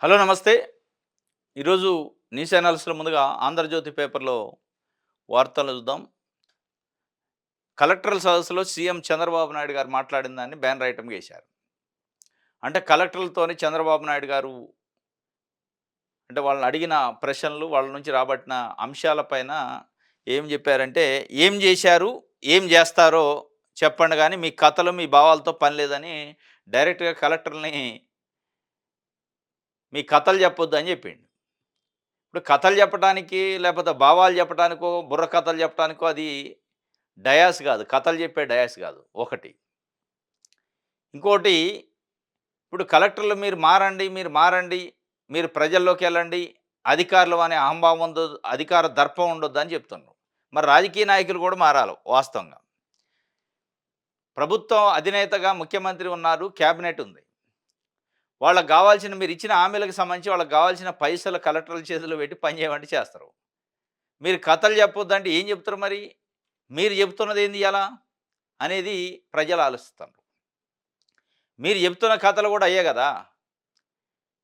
Hello నమస్తే. ఈరోజు news అనాలిసిస్‌లో ముందుగా 'ఆంధ్రజ్యోతి' పేపర్‌లో వార్తలు చూద్దాం. కలెక్టరల్ సదస్సులో సీఎం చంద్రబాబు నాయుడు గారు మాట్లాడిన దాన్ని బ్యానర్ ఐటెమ్‌గా ఏశారు. అంటే కలెక్టర్లతోని చంద్రబాబు నాయుడు గారు అంటే వాళ్ళని అడిగిన ప్రశ్నలు, వాళ్ళ నుంచి రాబట్టిన అంశాలపైన ఏం చెప్పారంటే, "ఏం చేశారు? ఏం చేస్తారో చెప్పండి గానీ, మీ కథలు, మీ భావాలతో పని లేదని" డైరెక్ట్‌గా కలెక్టర్‌లని "మీ కథలు చెప్పొద్దు" అని చెప్పిండు. ఇప్పుడు కథలు చెప్పటానికి, లేపోతే భావాలు చెప్పటానికో, బుర్ర కథలు చెప్పటానికో అది డయాస్ గాదు. కథలు చెప్పే డయాస్ గాదు ఒకటి. ఇంకోటి ఇప్పుడు కలెక్టర్లు మీరు మారండి, మీరు మారండి, మీరు ప్రజల్లోకెళ్ళండి, అధికారులు అనే అహంభావం అధికార దర్పం ఉండొద్దని చెప్తున్నారు. మరి రాజకీయ నాయకులు కూడా మారాలి వాస్తవంగా. ప్రభుత్వం అధినేతగా ముఖ్యమంత్రి ఉన్నారు, క్యాబినెట్ ఉంది. వాళ్ళకి గావాల్సిన మీరిచ్చిన హామీలకు సంబంధించి వాళ్ళకి గావాల్సిన పైసలు కలెక్టర్ల చేతిలో పెట్టి పని చేయమంటే చేస్తారు. మీరు కథలు చెప్పొద్దంటే ఏం చెప్తారు మరి? మీరు చెప్తున్నది ఏంది ఇయాల? అనేది ప్రజలు ఆలోచిస్తున్నారు. మీరు చెప్తున్న కథలు కూడా అయ్యే గదా!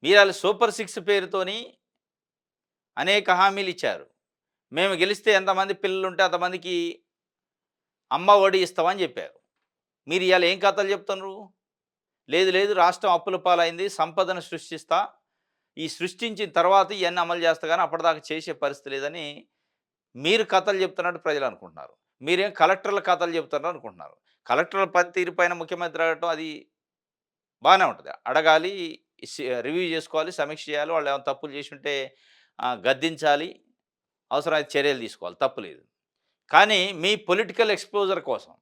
మీరాల సూపర్ సిక్స్ పేరుతోని అనేక హామీలిచ్చారు. మేము గెలిస్తే ఎంతమంది పిల్లలుంటే అంతమందికి అమ్మ ఒడి ఇస్తామని జెప్పారు. మీరు ఇయాల ఏం కథలు చెప్తున్నారు? లేదు లేదు రాష్ట్రం అప్పుల పాలైంది. సంపదను సృష్టిస్తా. ఈ సృష్టించిన తర్వాత ఇయన్నీ అమలు చేస్తా గాని అప్పటిదాకా చేసే పరిస్థితి లేదని మీరు కథలు చెప్తున్నట్టు ప్రజలనుకుంటున్నారు. మీరేం కలెక్టర్ల కథలు చెప్తున్నారు అనుకుంటున్నారు. కలెక్టర్ల పనితీరు పైన ముఖ్యమంత్రి అడగటం అది బానే ఉంటది. అడగాలి, రివ్యూ జేసుకోవాలి, సమీక్ష చేయాలి. వాళ్ళేమైనా తప్పులు చేసుంటే గద్దించాలి. అవసరమైతే చర్యలు తీసుకోవాలి. తప్పు లేదు. కానీ మీ పొలిటికల్ ఎక్స్‌పోజర్ కోసం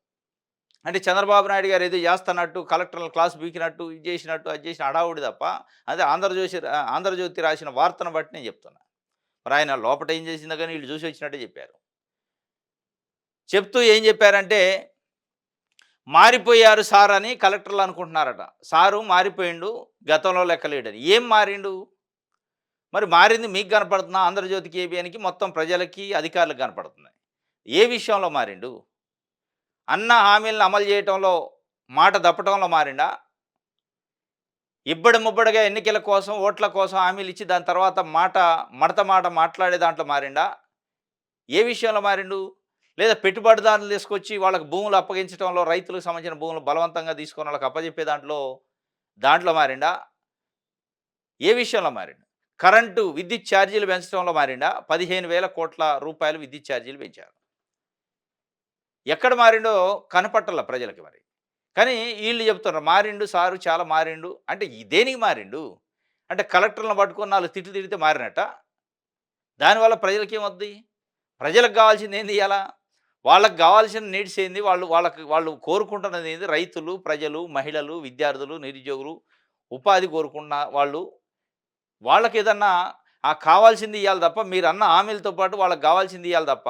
అంటే చంద్రబాబు నాయుడు గారు ఏదో చేస్తన్నట్టు, కలెక్టర్‌ల క్లాస్ పీకినట్టు, ఇది చేసినట్టు, అది చేసిన హడావుడి తప్ప అదే ఆంధ్రజ్యోతి రాసిన వార్తను బట్టి నేను చెప్తున్నా. మరి ఆయన లోపట ఏం చేసిందో గాని వీళ్ళు చూసి వచ్చినట్టే చెప్పారు. చెప్తూ ఏం చెప్పారంటే, మారిపోయారు సార్ అని కలెక్టర్లు అనుకుంటున్నారట. సారు మారిపోయిండు, గతంలో లెక్క లేడని. ఏం మారిండు? మరి మారింది మీకు కనపడుతుందా? 'ఆంధ్రజ్యోతికి', ఏబిఎన్‌కి మొత్తం ప్రజలకి, అధికారులకు కనపడుతుంది. ఏ విషయంలో మారిండు? అన్న హామీలను అమలు చేయటంలో, మాట దప్పటంలో మారిండా? ఇబ్బడి ముబ్బడిగా ఎన్నికల కోసం, ఓట్ల కోసం హామీలిచ్చి దాని తర్వాత మడత మాట మాట్లాడే దాంట్లో మారిండా? ఏ విషయంలో మారిండు? లేదా పెట్టుబడిదారులు తీసుకొచ్చి వాళ్ళకి భూములు అప్పగించటంలో, రైతులకు సంబంధించిన భూములు బలవంతంగా తీసుకొని వాళ్ళకి అప్పజెప్పే దాంట్లో మారిండా? ఏ విషయంలో మారిండు? కరెంటు, విద్యుత్ ఛార్జీలు పెంచడంలో మారిండా? 15,000 కోట్ల రూపాయలు విద్యుత్ ఛార్జీలు పెంచారు. ఎక్కడ మారిండో కనపట్టల ప్రజలకి మరి. కానీ ఈళ్ళు చెప్తున్నారు మారిండు సారు చాలా మారిండు. అంటే దేనికి మారిండు? అంటే కలెక్టర్‌లను పట్టుకొని 4 తిట్లు తిడితే మారినట్టా? దానివల్ల ప్రజలకేమొద్ది? ప్రజలకు గావాల్సిందేంది ఇయాల? వాళ్ళకి గావాల్సిన నీడ్స్ ఏంది? వాళ్ళు కోరుకుంటున్నదేంది? రైతులు, ప్రజలు, మహిళలు, విద్యార్థులు, నిరుద్యోగులు, ఉపాధి కోరుకున్న వాళ్ళు, వాళ్ళకేదన్నా కావాల్సింది ఇయ్యాలి తప్ప, మీరన్న హామీలతో పాటు వాళ్ళకి గావాల్సింది ఇయ్యాలి తప్ప,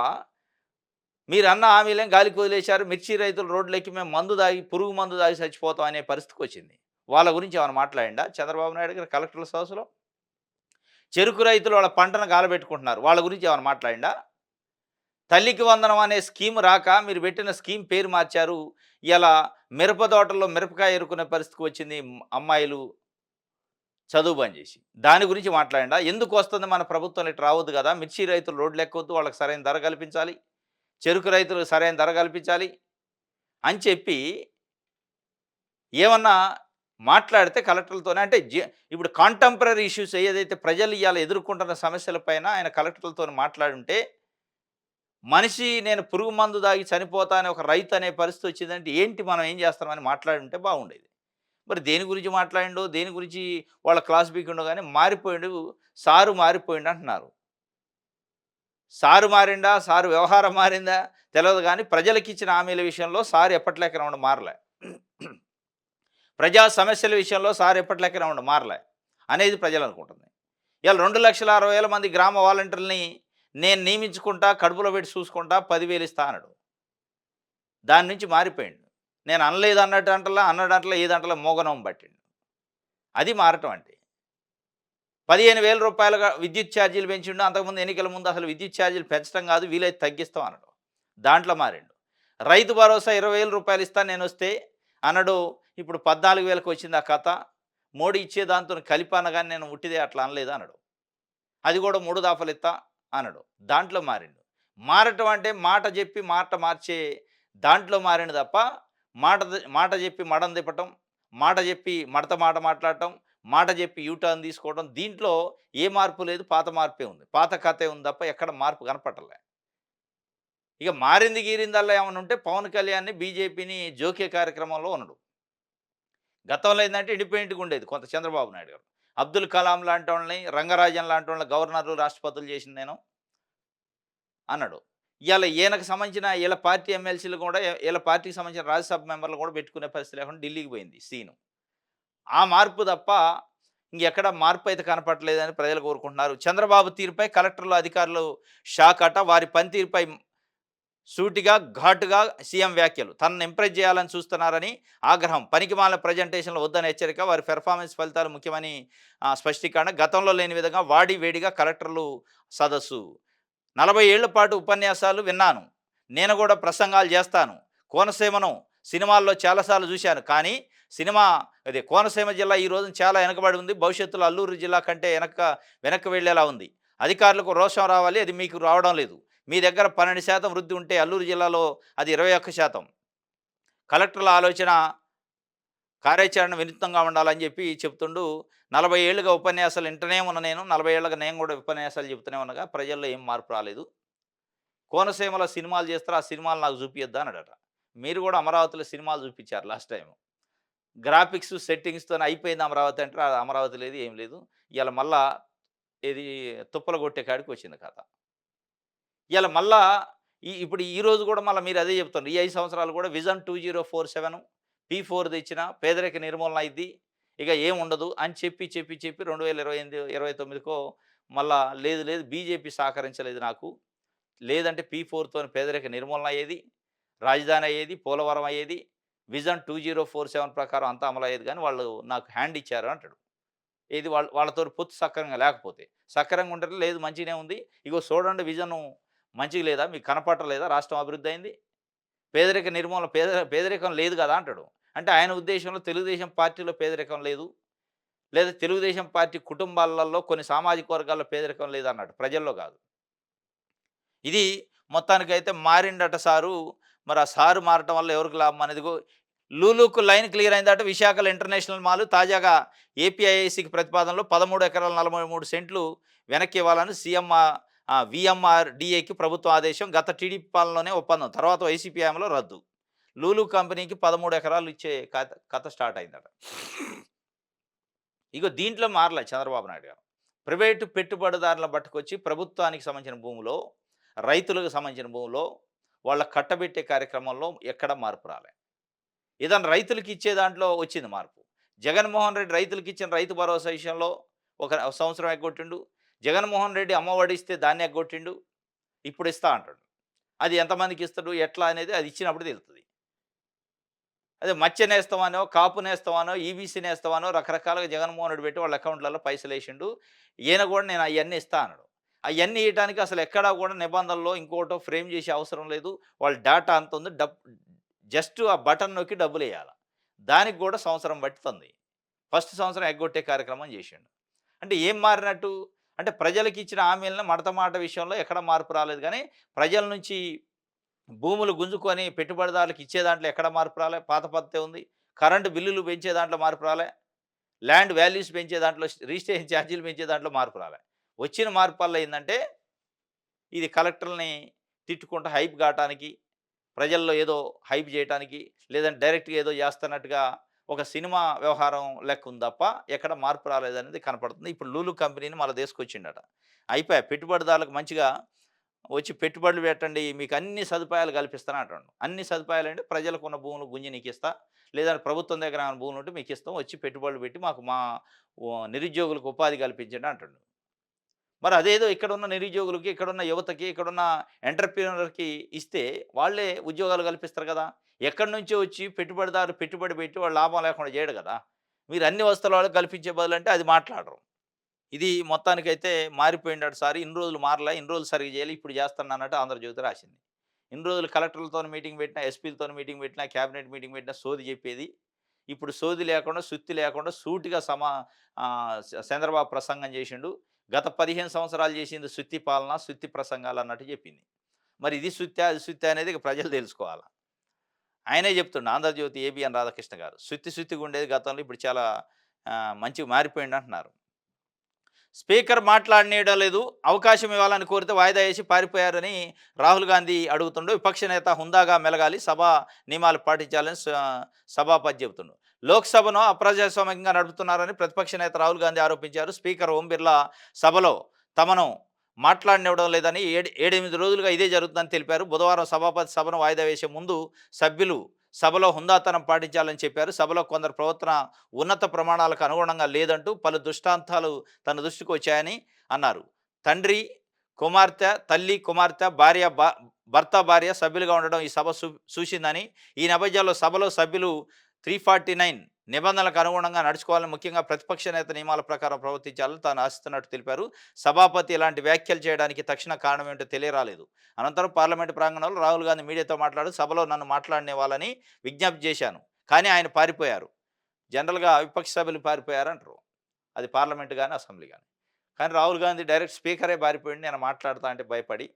మీరన్న హామీలేం గాలికి వదిలేశారు. మిర్చి రైతులు రోడ్లెక్కి మేము మందు దాగి, పురుగు మందు దాగి చచ్చిపోతాం అనే పరిస్థితికొచ్చింది. వాళ్ళ గురించి ఏమైనా మాట్లాడిండా చంద్రబాబు నాయుడు గారు కలెక్టర్ల సదస్సులో? చెరుకు రైతులు వాళ్ళ పంటను గాలబెట్టుకుంటున్నారు. వాళ్ళ గురించి ఏమైనా మాట్లాడిండా? తల్లికి వందనం అనే స్కీమ్ రాక మీరు పెట్టిన స్కీమ్ పేరు మార్చారు. ఇయాల మిరప తోటల్లో మిరపకాయ ఏరుకునే పరిస్థితికి వచ్చింది అమ్మాయిలు చదువు బంద్ చేసి. దాని గురించి మాట్లాడిండా? ఎందుకొస్తుంది మన ప్రభుత్వం ఇటు రావద్దు గదా! మిర్చి రైతులు రోడ్లెక్కొద్దు, వాళ్ళకి సరైన ధర కల్పించాలి. చెరుకు రైతులకు సరైన ధర కల్పించాలి అని చెప్పి ఏమన్నా మాట్లాడితే కలెక్టర్లతోనే అంటే ఇప్పుడు కాంటెంపరరీ ఇష్యూస్ ఏదైతే ప్రజలు ఇవాళ ఎదుర్కొంటున్న సమస్యల పైన ఆయన కలెక్టర్లతోని మాట్లాడుంటే, మనిషి నేను పురుగు మందు తాగి చనిపోతా అని ఒక రైతు అనే పరిస్థితి వచ్చిందంటే ఏంటి మనం ఏం చేస్తామని మాట్లాడుంటే బాగుండేది. మరి దేని గురించి మాట్లాడిండో, దేని గురించి వాళ్ళ క్లాస్ పీకిండో గాని మారిపోయిండు, సారు మారిపోయిండు అంటున్నారు. సారు మారిండా? సారు వ్యవహారం మారిందా? తెలవదు గానీ ప్రజలకిచ్చిన హామీల విషయంలో సార్ ఎప్పటిలెక్కన మారలే. ప్రజా సమస్యల విషయంలో సార్ ఎప్పటిలెక్కన మారలే అనేది ప్రజలనుకుంటుంది. ఇవాళ 2,60,000 మంది గ్రామ వాలంటీర్లని నేను నియమించుకుంటా, కడుపులో పెట్టి చూసుకుంటా, 10,000 ఇస్తా అన్నాడు. దాని నుంచి మారిపోయిండు. నేను అనలేదు అన్నట్టు అంటలా, అన్నాడంటలా, ఏదంటలా మోగనం పట్టిండు. అది మారటం అంటే. రూ. 15,000 విద్యుత్ ఛార్జీలు పెంచిండు. అంతకుముందు ఎన్నికల ముందు అసలు విద్యుత్ ఛార్జీలు పెంచడం కాదు, వీలైతే తగ్గిస్తాం అన్నాడు. దాంట్లో మారిండు. రైతు భరోసా రూ. 20,000 ఇస్తాను నేనొస్తే అన్నాడు. ఇప్పుడు 14,000కి వచ్చింది ఆ కథ. మోడీ ఇచ్చే దాంతోని కలిపి అనగానే నేను ఉట్టిదే అట్లా అనలేదు అన్నాడు. అది కూడా 3 దఫలు ఇత్తా అన్నాడు. దాంట్లో మారిండు. మారటం అంటే మాట చెప్పి మాట మార్చే దాంట్లో మారిండు తప్ప మాట చెప్పి మడం తిప్పటం, మాట చెప్పి మడత మాట మాట్లాడటం, మాట చెప్పి యూ టర్న్ తీసుకోవడం దీంట్లో ఏ మార్పు లేదు. పాత మార్పే ఉంది. పాత కథే ఉంది తప్ప ఎక్కడ మార్పు కనపడలే. ఇక మారింది గీరిందల్లా ఏమన్నా ఉంటే పవన్ కళ్యాణ్‌ని బీజేపీని జోకే కార్యక్రమంలో ఉన్నాడు. గతంలో ఏందంటే ఇండిపెండెంట్‌గా ఉండేది కొంత చంద్రబాబు నాయుడు గారు. అబ్దుల్ కలాం లాంటోళ్ళని, రంగరాజన్ లాంటోళ్ళని గవర్నర్‌లు, రాష్ట్రపతులు చేసింది నేను అన్నాడు. ఇయాల ఈయనకు సంబంధించిన ఈళ్ళ పార్టీ ఎమ్మెల్సీలు కూడా ఈళ్ళ పార్టీకి సంబంధించిన రాజ్యసభ మెంబర్‌లు కూడా పెట్టుకునే పరిస్థితి లేకుండా ఢిల్లీకి పోయింది సీను. ఆ మార్పు తప్ప ఇంకెక్కడ మార్పయితే కనపడట్లేదని ప్రజలు కోరుకుంటున్నారు. చంద్రబాబు తీరుపై కలెక్టర్లు, అధికారులు షాక్ అట. వారి పనితీరుపై సూటిగా, ఘాటుగా సీఎం వ్యాఖ్యలు. తనను ఇంప్రెస్ చేయాలని చూస్తున్నారని ఆగ్రహం. పనికిమాలిన ప్రజెంటేషన్‌లు వద్దని హెచ్చరిక. వారి పెర్ఫార్మెన్స్ ఫలితాలు ముఖ్యమని స్పష్టీకరణ. గతంలో లేని విధంగా వాడి వేడిగా కలెక్టర్లు సదస్సు. 40 ఏళ్ల పాటు ఉపన్యాసాలు విన్నాను. నేను కూడా ప్రసంగాలు చేస్తాను. కోనసీమను సినిమాల్లో చాలా సార్లు చూశాను. కానీ సినిమా కోనసీమ జిల్లా ఈ రోజున చాలా వెనకబడి ఉంది. భవిష్యత్తులో అల్లూరు జిల్లా కంటే వెనక్కి వెళ్ళేలా ఉంది. అధికారులకు రోషం రావాలి. అది మీకు రావడం లేదు. మీ దగ్గర 12% వృద్ధి ఉంటే అల్లూరు జిల్లాలో అది 21%. కలెక్టర్ల ఆలోచన కార్యాచరణ వినూత్నంగా ఉండాలని చెప్పి చెప్తుండు. 40 ఏళ్లుగా ఉపన్యాసాలు వింటూనే ఉన్న నేను. 40 ఏళ్లుగా నేను కూడా ఉపన్యాసాలు చెప్తూనే ఉన్నగా ప్రజల్లో ఏం మార్పు రాలేదు. కోనసీమలో సినిమాలు చేస్తారు. ఆ సినిమాలు నాకు చూపియొద్దా అన్నాడట. మీరు కూడా అమరావతిలో సినిమాలు చూపించారు లాస్ట్ టైము. గ్రాఫిక్స్ సెట్టింగ్స్‌తోని అయిపోయింది అమరావతి అంటే ఆ అమరావతి లేదు, ఏం లేదు. ఇయాల మళ్ళా ఏది తుప్పలు కొట్టే కాడికి వచ్చింది కథ. ఇయాల మళ్ళా ఇప్పుడు ఈ రోజు కూడా మళ్ళా మీరు అదే చెప్తున్నారు. ఈ 5 సంవత్సరాలు కూడా విజన్ 2047 P4 తెచ్చినా పేదరిక నిర్మూలన అయిద్ది. ఇక ఏముండదు అని చెప్పి 2028, 29కో మళ్ళా లేదు లేదు బీజేపీ సహకరించలేదు నాకు. లేదంటే P4తోని పేదరిక నిర్మూలన అయ్యేది. రాజధాని అయ్యేది. పోలవరం అయ్యేది. విజన్ 2047 ప్రకారం అంతా అమలయ్యేది గానీ వాళ్ళు నాకు హ్యాండ్ ఇచ్చారు అంటాడు. ఏది వాళ్ళతోని పొత్తు సక్రమంగా లేకపోతే. సక్రమంగా ఉంటే లేదు మంచిగానే ఉంది. ఇగో చూడండి విజను మంచిగా లేదా? మీకు కనపడట్లేదా రాష్ట్రం అభివృద్ధి అయింది? పేదరిక నిర్మూలన పేదరికం లేదు గదా! అంటాడు. అంటే ఆయన ఉద్దేశంలో తెలుగుదేశం పార్టీలో పేదరికం లేదు. లేదా తెలుగుదేశం పార్టీ కుటుంబాలలో కొన్ని సామాజిక వర్గాల్లో పేదరికం లేదన్నాడు. ప్రజల్లో గాదు. ఇది మొత్తానికైతే మారిండట సారు. మరి ఆ సారు మారటం వల్ల ఎవరికి లాభం అనేదిగో లూలుకు లైన్ క్లియర్ అయిందట. విశాఖలో ఇంటర్నేషనల్ మాల్ తాజాగా ఏపీఐఐసీకి ప్రతిపాదనలో 13 ఎకరాల 43 సెంట్లు వెనక్కి ఇవ్వాలని వీఎంఆర్‌డీఏకి ప్రభుత్వం ఆదేశం. గత టీడీపీ పాలనలోనే ఒప్పందం. తర్వాత వైసీపీ హయాంలో రద్దు. లూలు కంపెనీకి 13 ఎకరాలు ఇచ్చే కథ స్టార్ట్ అయిందట. ఇగో దీంట్లో మారలే చంద్రబాబు నాయుడు గారు. ప్రైవేటు పెట్టుబడిదారులను పట్టుకొచ్చి ప్రభుత్వానికి సంబంధించిన భూమిలో, రైతులకు సంబంధించిన భూమిలో వాళ్ళ కట్టబెట్టే కార్యక్రమంలో ఎక్కడ మార్పు రాలే. ఏదన్నా రైతులకి ఇచ్చే దాంట్లో వచ్చింది మార్పు. జగన్మోహన్ రెడ్డి రైతులకి ఇచ్చిన రైతు భరోసా విషయంలో ఒక సంవత్సరం ఎగ్గొట్టిండు. జగన్మోహన్ రెడ్డి అమ్మఒడి ఇస్తే దాన్ని ఎగ్గొట్టిండు. ఇప్పుడు ఇస్తా అంటాడు. అది ఎంతమందికి ఇస్తాడు, ఎట్లా అనేది అది ఇచ్చినప్పుడు తెలుస్తది. అదే మత్స్య నేస్తమనో, కాపు నేస్తమనో, ఈబీసీ నేస్తమనో రకరకాలుగా జగన్మోహన్ రెడ్డి పెట్టి వాళ్ళ అకౌంట్లలో పైసలేసిండు. ఈయన కూడా నేను అయన్నీ ఇస్తా అన్నాడు. అయన్నీ ఇయటానికి అసలు ఎక్కడా కూడా నిబంధనలో ఇంకోటో ఫ్రేమ్ చేసే అవసరం లేదు. వాళ్ళ డేటా అంత ఉంది. జస్ట్ ఆ బటన్ నొక్కి డబ్బులెయ్యాల. దానికి కూడా సంవత్సరం పట్టుతుంది. ఫస్ట్ సంవత్సరం ఎగ్గొట్టే కార్యక్రమం చేసిండు. అంటే ఏం మారినట్టు? అంటే ప్రజలకిచ్చిన హామీలను మడత మాట విషయంలో ఎక్కడ మార్పు రాలేదు గానీ, ప్రజల నుంచి భూములు గుంజుకొని పెట్టుబడిదారులకు ఇచ్చే దాంట్లో ఎక్కడ మార్పు రాలే. పాత పద్ధతే ఉంది. కరెంటు బిల్లులు పెంచే దాంట్లో మార్పు రాలే. ల్యాండ్ వాల్యూస్ పెంచే దాంట్లో, రిజిస్ట్రేషన్ ఛార్జీలు పెంచే దాంట్లో మార్పు రాలే. వచ్చిన మార్పల్ల ఏందంటే, ఇది కలెక్టర్‌లని తిట్టుకుంటూ హైప్ కాటానికి, ప్రజల్లో ఏదో హైప్ చేయటానికి, లేదంటే డైరెక్ట్‌గా ఏదో చేస్తున్నట్టుగా ఒక సినిమా వ్యవహారం లెక్క ఉంది తప్ప, ఎక్కడ మార్పు రాలేదనేది కనపడుతుంది. ఇప్పుడు లూలు కంపెనీని మళ్ళా తీసుకొచ్చిండట. అయిపాయే పెట్టుబడిదారులకు మంచిగా వచ్చి పెట్టుబడులు పెట్టండి. మీకు అన్ని సదుపాయాలు కల్పిస్తాను అంటుండు. అన్ని సదుపాయాలంటే ప్రజలకున్న భూములు గుంజి నీకిస్తా. లేదంటే ప్రభుత్వం దగ్గర ఏమైనా భూములు ఉంటే మీకిస్తాం. వచ్చి పెట్టుబడులు పెట్టి మాకు మా నిరుద్యోగులకు ఉపాధి కల్పించండి అంటుండు. మరి అదేదో ఇక్కడున్న నిరుద్యోగులకి, ఇక్కడున్న యువతకి, ఇక్కడున్న ఎంటర్‌ప్రెన్యూర్‌కి ఇస్తే వాళ్ళే ఉద్యోగాలు కల్పిస్తారు కదా! ఎక్కడి నుంచో వచ్చి పెట్టుబడిదారు పెట్టుబడి పెట్టి వాడు లాభం లేకుండా చేయడు కదా! మీరు అన్ని వసతులు వాళ్ళకి కల్పించే బదులంటే అది మాట్లాడరు. ఇది మొత్తానికైతే మారిపోయిండట సారు. ఇన్ని రోజులు మారలే. ఇన్ని రోజులు సరిగ్గా చేయలే. ఇప్పుడు చేస్తున్నానన్నట్టు ఆంధ్రజ్యోతి రాసింది. ఇన్ని రోజులు కలెక్టర్లతోని మీటింగ్ పెట్టినా, ఎస్పీలతోని మీటింగ్ పెట్టినా, క్యాబినెట్ మీటింగ్ పెట్టినా సోది చెప్పేది. ఇప్పుడు సోది లేకుండా, సుత్తి లేకుండా సూటిగా చంద్రబాబు ప్రసంగం చేసిండు. గత 15 సంవత్సరాలు చేసింది సుత్తి పాలన, సుత్తి ప్రసంగాలు అన్నట్టు చెప్పింది. మరి ఇది సుత్తా, అది సుత్తా అనేది ఇక ప్రజలు తెలుసుకోవాల. ఆయనే చెప్తుండు 'ఆంధ్రజ్యోతి' ఏబీఎన్ రాధాకృష్ణ గారు. సుత్తి సుత్తిగుండేది గతంలో ఇప్పుడు చాలా మంచిగా మారిపోయిండంటున్నారు. స్పీకర్ మాట్లాడనీయడం లేదు. అవకాశం ఇవ్వాలని కోరితే వాయిదా వేసి పారిపోయారని రాహుల్ గాంధీ అడుగుతుండు. విపక్ష నేత హుందాగా మెలగాలి, సభా నియమాలు పాటించాలని సభాపతి చెబుతుండు. లోక్సభను అప్రజాస్వామికంగా నడుపుతున్నారని ప్రతిపక్ష నేత రాహుల్ గాంధీ ఆరోపించారు. స్పీకర్ ఓం బిర్లా సభలో తమను మాట్లాడనివ్వడం లేదని 7 రోజులుగా ఇదే జరుగుతుందని తెలిపారు. బుధవారం సభాపతి సభను వాయిదా వేసే ముందు సభ్యులు సభలో హుందాతనం పాటించాలని చెప్పారు. సభలో కొందరు ప్రవర్తన ఉన్నత ప్రమాణాలకు అనుగుణంగా లేదంటూ పలు దృష్టాంతాలు తన దృష్టికి వచ్చాయని అన్నారు. తండ్రి, కుమార్తె, తల్లి, కుమార్తె, భర్త, భార్య సభ్యులుగా ఉండడం ఈ సభ చూసిందని, ఈ నేపథ్యంలో సభలో సభ్యులు 349 నిబంధనలకు అనుగుణంగా నడుచుకోవాలని, ముఖ్యంగా ప్రతిపక్ష నేత నియమాల ప్రకారం ప్రవర్తించాలని తాను ఆశిస్తున్నట్టు తెలిపారు. సభాపతి ఇలాంటి వ్యాఖ్యలు చేయడానికి తక్షణ కారణం ఏంటో తెలియరాలేదు. అనంతరం పార్లమెంటు ప్రాంగణంలో రాహుల్ గాంధీ మీడియాతో మాట్లాడుతూ సభలో నన్ను మాట్లాడనివ్వాలని విజ్ఞప్తి చేశాను, కానీ ఆయన పారిపోయారు. జనరల్గా విపక్ష సభ్యులు పారిపోయారంటారు, అది పార్లమెంటు కానీ అసెంబ్లీ కానీ. కానీ రాహుల్ గాంధీ డైరెక్ట్ స్పీకరే పారిపోయింది, నేను మాట్లాడతా అంటే భయపడి.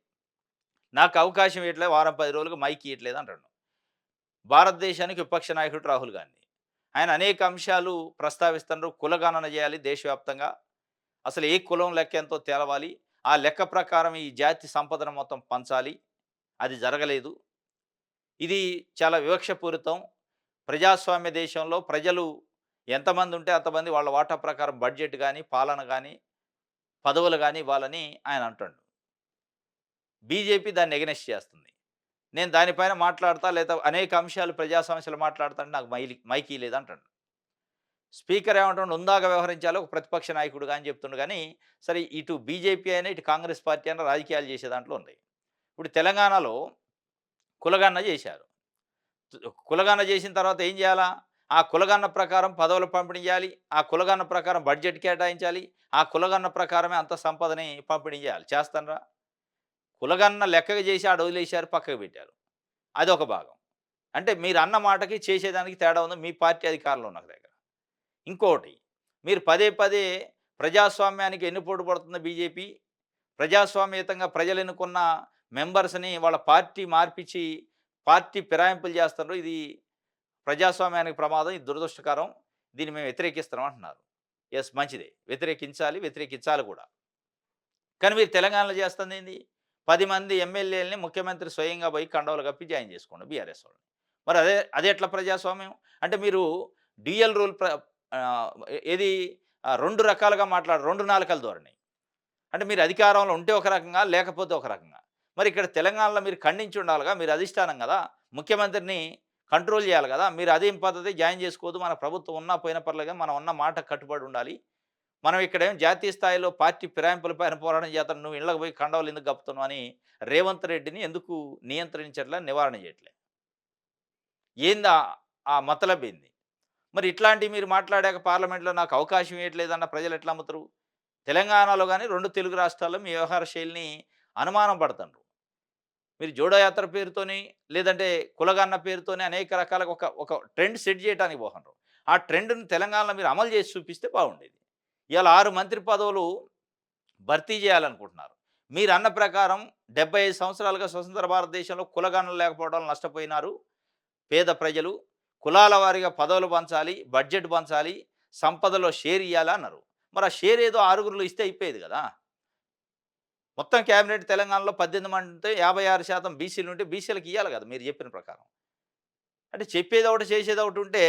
నాకు అవకాశం ఇవ్వట్లేదు, వారం 10 రోజులుగా మైక్ ఇవ్వట్లేదు అంటాడు భారతదేశానికి విపక్ష నాయకుడు రాహుల్ గాంధీ. ఆయన అనేక అంశాలు ప్రస్తావిస్తున్నారు. కులగణన చేయాలి దేశవ్యాప్తంగా, అసలు ఏ కులం లెక్క ఎంతో తేలవాలి, ఆ లెక్క ప్రకారం ఈ జాతి సంపదను మొత్తం పంచాలి, అది జరగలేదు. ఇది చాలా వివక్షపూరితం. ప్రజాస్వామ్య దేశంలో ప్రజలు ఎంతమంది ఉంటే అంతమంది వాళ్ళ వాటా ప్రకారం బడ్జెట్ కానీ, పాలన కానీ, పదవులు కానీ ఇవ్వాలని ఆయన అంటాడు. బీజేపీ దాన్ని ఎగనెస్ట్ చేస్తుంది. నేను దానిపైన మాట్లాడతా, లేదా అనేక అంశాలు ప్రజా సమస్యలు మాట్లాడతాను, నాకు మైకీ లేదంటాడు. స్పీకర్ ఏమంటాడు, ఉందాగా వ్యవహరించాలో ఒక ప్రతిపక్ష నాయకుడుగా అని చెప్తుండు. కానీ సరే, ఇటు బీజేపీ అయినా ఇటు కాంగ్రెస్ పార్టీ అయినా రాజకీయాలు చేసే దాంట్లో ఉన్నాయి. ఇప్పుడు తెలంగాణలో కులగణన చేశారు. కులగణన చేసిన తర్వాత ఏం చేయాలా? ఆ కులగణన ప్రకారం పదవులు పంపిణీ చేయాలి, ఆ కులగణన ప్రకారం బడ్జెట్ కేటాయించాలి, ఆ కులగణన ప్రకారమే అంత సంపదని పంపిణీ చేయాలి. చేస్తానరా? కులగణన లెక్కగా చేసి ఆడ వదిలేశారు, పక్కకు పెట్టారు. అదొక భాగం. అంటే మీరు అన్న మాటకి చేసేదానికి తేడా ఉంది. మీ పార్టీ అధికారంలో ఉన్న దగ్గర. ఇంకోటి, మీరు పదే పదే ప్రజాస్వామ్యానికి ఎన్నుపోటు పడుతున్న బీజేపీ, ప్రజాస్వామ్యయుతంగా ప్రజలు ఎన్నుకున్న మెంబర్స్ని వాళ్ళ పార్టీ మార్పిచ్చి పార్టీ ఫిరాయింపులు చేస్తున్నారు. ఇది ప్రజాస్వామ్యానికి ప్రమాదం, ఇది దురదృష్టకరం, దీన్ని మేము వ్యతిరేకిస్తున్నాం అంటున్నారు. ఎస్, మంచిదే, వ్యతిరేకించాలి, వ్యతిరేకించాలి కూడా. కానీ మీరు తెలంగాణలో చేస్తుంది ఏంది? 10 మంది ఎమ్మెల్యేలని ముఖ్యమంత్రి స్వయంగా పోయి కండవలు కప్పి జాయిన్ చేసుకోండి బీఆర్ఎస్ వాళ్ళని. మరి అదే ఎట్లా ప్రజాస్వామ్యం? అంటే మీరు డ్యూయల్ రూల్ ఏది 2 రకాలుగా 2 నాలుకల ధోరణి. అంటే మీరు అధికారంలో ఉంటే ఒక రకంగా, లేకపోతే ఒక రకంగా. మరి ఇక్కడ తెలంగాణలో మీరు ఖండించి ఉండాలిగా, మీరు అధిష్టానం కదా, ముఖ్యమంత్రిని కంట్రోల్ చేయాలి కదా. మీరు అదేం పద్ధతి, జాయిన్ చేసుకోవద్దు, మన ప్రభుత్వం ఉన్నా పోయినా పర్లేదు, మనం ఉన్న మాట కట్టుబడి ఉండాలి, మనం ఇక్కడేం జాతీయ స్థాయిలో పార్టీ ఫిరాయింపుల పైన పోరాటం చేస్తాను, నువ్వు ఇళ్ళకి పోయి కండవలు ఎందుకు కప్పుతున్నావు అని రేవంత్ రెడ్డిని ఎందుకు నియంత్రించట్లే, నివారణ చేయట్లే? ఏందా ఆ మతలబేంది? మరి ఇట్లాంటివి మీరు మాట్లాడాక పార్లమెంట్లో నాకు అవకాశం ఇవ్వట్లేదన్న ప్రజలు ఎట్లా అమ్ముతారు? తెలంగాణలో కానీ 2 తెలుగు రాష్ట్రాల్లో మీ వ్యవహార శైలిని అనుమానం పడుతుండ్రు. మీరు జోడో యాత్ర పేరుతోని, లేదంటే కులగన్న పేరుతోని అనేక రకాలుగా ఒక ట్రెండ్ సెట్ చేయడానికి పోతున్నారు. ఆ ట్రెండ్‌ని తెలంగాణలో మీరు అమలు చేసి చూపిస్తే బాగుండేది. ఇవాళ 6 మంత్రి పదవులు భర్తీ చేయాలనుకుంటున్నారు. మీరన్న ప్రకారం 75 సంవత్సరాలుగా స్వతంత్ర భారతదేశంలో కులగణన లేకపోవడం నష్టపోయినారు పేద ప్రజలు. కులాల వారీగా పదవులు పంచాలి, బడ్జెట్ పంచాలి, సంపదలో షేర్ ఇయ్యాలి అన్నారు. మరి ఆ షేర్ ఏదో 6గురిలో ఇస్తే అయిపోయేది కదా. మొత్తం క్యాబినెట్ తెలంగాణలో 18 మంది ఉంటే 56% బీసీలు ఉంటే బీసీలకు ఇవ్వాలి కదా మీరు చెప్పిన ప్రకారం. అంటే చెప్పేది ఒకటి, చేసేది ఒకటి ఉంటే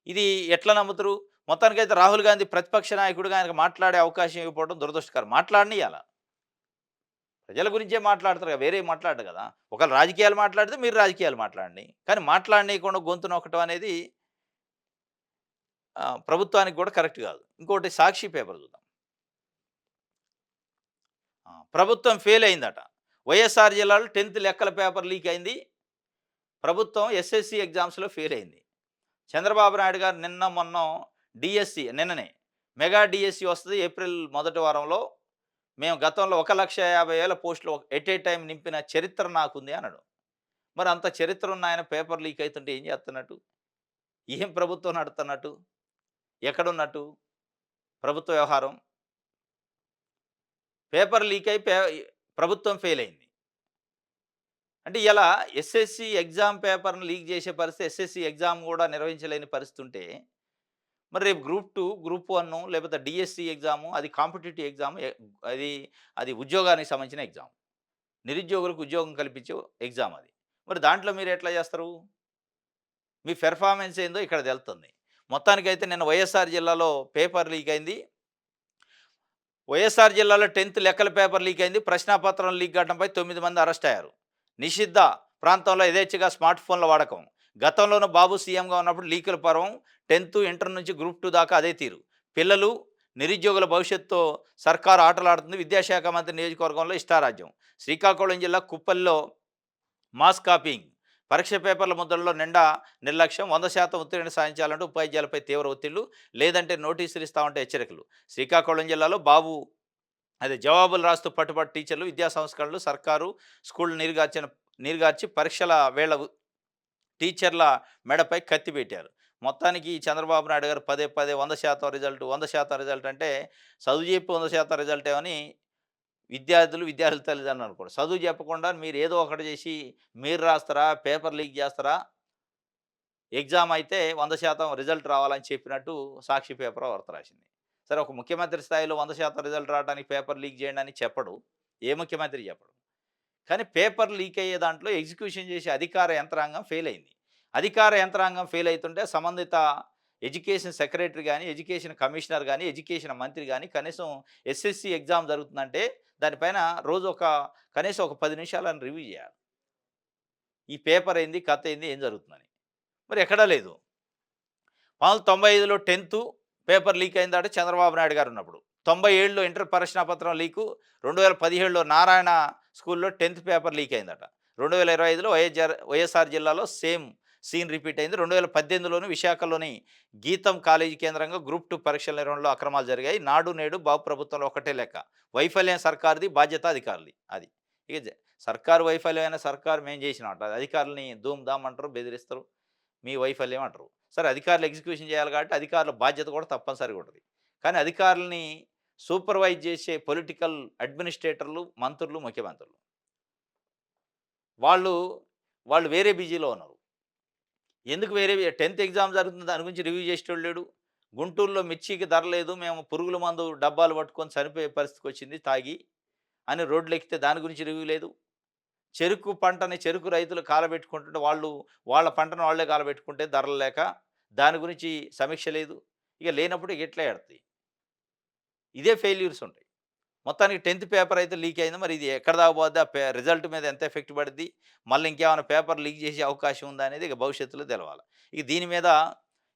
ఇది ఎట్లా నమ్ముతారు? మొత్తానికైతే రాహుల్ గాంధీ ప్రతిపక్ష నాయకుడిగా ఆయనకు మాట్లాడే అవకాశం ఇవ్వకపోవడం దురదృష్టకరం. మాట్లాడనియాల. ప్రజల గురించే మాట్లాడతారు కదా, వేరే మాట్లాడరు కదా. ఒకవేళ రాజకీయాలు మాట్లాడితే మీరు రాజకీయాలు మాట్లాడండి. కానీ మాట్లాడనీయకుండా గొంతు నొక్కటం అనేది ప్రభుత్వానికి కూడా కరెక్ట్ కాదు. ఇంకోటి సాక్షి పేపర్ చూద్దాం. ప్రభుత్వం ఫెయిల్ అయిందట. వైఎస్ఆర్ జిల్లాలో 10th లెక్కల పేపర్ లీక్ అయింది. ప్రభుత్వం ఎస్ఎస్సి ఎగ్జామ్స్లో ఫెయిల్ అయింది. చంద్రబాబు నాయుడు గారు నిన్ననే మెగా డిఎస్సి వస్తుంది ఏప్రిల్ మొదటి వారంలో, మేము గతంలో 1,50,000 పోస్టులు ఎట్ ఏ టైం నింపిన చరిత్ర నాకుంది అన్నాడు. మరి అంత చరిత్ర ఉన్న ఆయన పేపర్ లీక్ అవుతుంటే ఏం చేస్తున్నట్టు? ఏం ప్రభుత్వం నడుతున్నట్టు? ఎక్కడున్నట్టు? ప్రభుత్వ వ్యవహారం. పేపర్ లీక్ అయి ప్రభుత్వం ఫెయిల్ అయింది. అంటే ఇలా ఎస్ఎస్‌సి ఎగ్జామ్ పేపర్‌ని లీక్ చేసే పరిస్థితి, ఎస్ఎస్‌సి ఎగ్జామ్ గూడా నిర్వహించలేని పరిస్థితి ఉంటే, మరి రేపు గ్రూప్ 2, గ్రూప్ 1 లేకపోతే డీఎస్‌సి ఎగ్జాము అది కాంపిటీటివ్ ఎగ్జామ్. అది అది ఉద్యోగానికి సంబంధించిన ఎగ్జామ్. నిరుద్యోగులకు ఉద్యోగం కల్పించే ఎగ్జామ్ అది. మరి దాంట్లో మీరు ఎట్లా చేస్తారు? మీ పెర్ఫార్మన్స్ ఏందో ఇక్కడ తెలుస్తుంది. మొత్తానికైతే నిన్న వైఎస్ఆర్ జిల్లాలో పేపర్ లీక్ అయింది. వైఎస్ఆర్ జిల్లాలో 10థ్ లెక్కల పేపర్ లీక్ అయింది. ప్రశ్నాపత్రం లీక్ ఘటనపై 9 మంది అరెస్ట్ అయ్యారు. నిషిద్ధ ప్రాంతంలో యథేచ్ఛగా స్మార్ట్ ఫోన్ల వాడకం. గతంలోనూ బాబు సీఎంగా ఉన్నప్పుడు లీకుల పర్వం. 10థ్, ఇంటర్ నుంచి గ్రూప్ 2 దాకా అదే తీరు. పిల్లలు, నిరుద్యోగుల భవిష్యత్తుతో సర్కారు ఆటలాడుతుంది. విద్యాశాఖ మంత్రి నియోజకవర్గంలో ఇష్టారాజ్యం. శ్రీకాకుళం జిల్లా కుప్పల్లో మాస్ కాపీయింగ్. పరీక్ష పేపర్ల ముద్రల్లో నిండా నిర్లక్ష్యం. 100% ఉత్తీర్ణత సాధించాలంటూ ఉపాధ్యాయులపై తీవ్ర ఒత్తిళ్లు. లేదంటే నోటీసులు ఇస్తామంటే హెచ్చరికలు. శ్రీకాకుళం జిల్లాలో బాబు అదే జవాబులు రాస్తూ పట్టుబట్టి టీచర్లు, విద్యా సంస్కరణలు, సర్కారు స్కూళ్ళు నీరుగార్చి పరీక్షల వేళ టీచర్ల మెడపై కత్తి పెట్టారు. మొత్తానికి చంద్రబాబు నాయుడు గారు పదే పదే 100% రిజల్ట్, 100% రిజల్ట్ అంటే చదువు చెప్పి 100% రిజల్ట్ ఏమని విద్యార్థుల తల్లిదండ్రులు అనుకోండి. చదువు చెప్పకుండా మీరు ఏదో ఒకటి చేసి మీరు రాస్తారా, పేపర్ లీక్ చేస్తారా, ఎగ్జామ్ అయితే 100% రిజల్ట్ రావాలని చెప్పినట్టు సాక్షి పేపర్ వార్త రాసింది. సరే, ఒక ముఖ్యమంత్రి స్థాయిలో 100% రిజల్ట్ రావడానికి పేపర్ లీక్ చేయండి అని చెప్పడు. ఏ ముఖ్యమంత్రి చెప్పడు. కానీ పేపర్ లీక్ అయ్యే దాంట్లో ఎగ్జిక్యూషన్ చేసే అధికార యంత్రాంగం ఫెయిల్ అయింది. అధికార యంత్రాంగం ఫెయిల్ అవుతుంటే సంబంధిత ఎడ్యుకేషన్ సెక్రటరీ గానీ, ఎడ్యుకేషన్ కమిషనర్ గానీ, ఎడ్యుకేషన్ మంత్రి గానీ కనీసం ఎస్ఎస్‌సి ఎగ్జామ్ జరుగుతుందంటే దానిపైన రోజు కనీసం ఒక 10 నిమిషాలని రివ్యూ చేయాలి. ఈ పేపర్ ఏంది? కథ ఏంది? ఏం జరుగుతుందని. మరి ఎక్కడా లేదు. 1995లో 10థ్ పేపర్ లీక్ అయిందట చంద్రబాబు నాయుడు గారు ఉన్నప్పుడు. 97లో ఇంటర్ ప్రశ్నాపత్రం లీకు. 2017లో నారాయణ స్కూల్‌లో 10థ్ పేపర్ లీక్ అయిందట. 2025లో వైఎస్ఆర్ జిల్లాలో సేమ్ సీన్ రిపీట్ అయింది. 2018లోని విశాఖలోని గీతం కాలేజీ కేంద్రంగా గ్రూప్ 2 పరీక్షల నిర్వహణలో అక్రమాలు జరిగాయి. నాడు నేడు బాబు ప్రభుత్వంలో ఒకటే లెక్క. వైఫల్యం సర్కారుది, బాధ్యత అధికారులది. అది. ఇక సర్కారు వైఫల్యమైన సర్కారు మేము చేసినామట. అధికారులని ధూమ్ ధామ్ అంటారు, బెదిరిస్తారు. మీ వైఫల్యం అంటారు. సరే, అధికారులు ఎగ్జిక్యూషన్ చేయాలి కాబట్టి అధికారుల బాధ్యత కూడా తప్పనిసరిగా ఉంటుంది. కానీ అధికారులని సూపర్వైజ్ చేసే పొలిటికల్ అడ్మినిస్ట్రేటర్లు, మంత్రులు, ముఖ్యమంత్రులు. వాళ్ళు వాళ్ళు వేరే బిజీలో ఉన్నారు. ఎందుకు వేరే 10థ్ ఎగ్జామ్ జరుగుతుంది, దాని గురించి రివ్యూ చేసేటోళ్ళు లేడు. గుంటూరులో మిర్చికి ధర లేదు, మేము పురుగుల మందు డబ్బాలు పట్టుకొని చనిపోయే పరిస్థితికి వచ్చింది తాగి అని రోడ్లు ఎక్కితే దాని గురించి రివ్యూ లేదు. చెరుకు పంటని చెరుకు రైతులు కాలబెట్టుకుంటుంటే వాళ్ళ పంటను వాళ్ళే కాలబెట్టుకుంటే ధరలు లేక దాని గురించి సమీక్ష లేదు. ఇక లేనప్పుడు ఇక ఎట్లా ఎడతాయి. ఇదే ఫెయిల్యూర్స్ ఉంటాయి. మొత్తానికి 10థ్ పేపర్ అయితే లీక్ అయింది. మరి ఇది ఎక్కడ దాకా పోద్ది, రిజల్ట్ మీద ఎంత ఎఫెక్ట్ పడుద్ది, మళ్ళీ ఇంకేమైనా పేపర్ లీక్ చేసే అవకాశం ఉందా అనేది ఇక భవిష్యత్తులో తెలవాలి. ఇక దీని మీద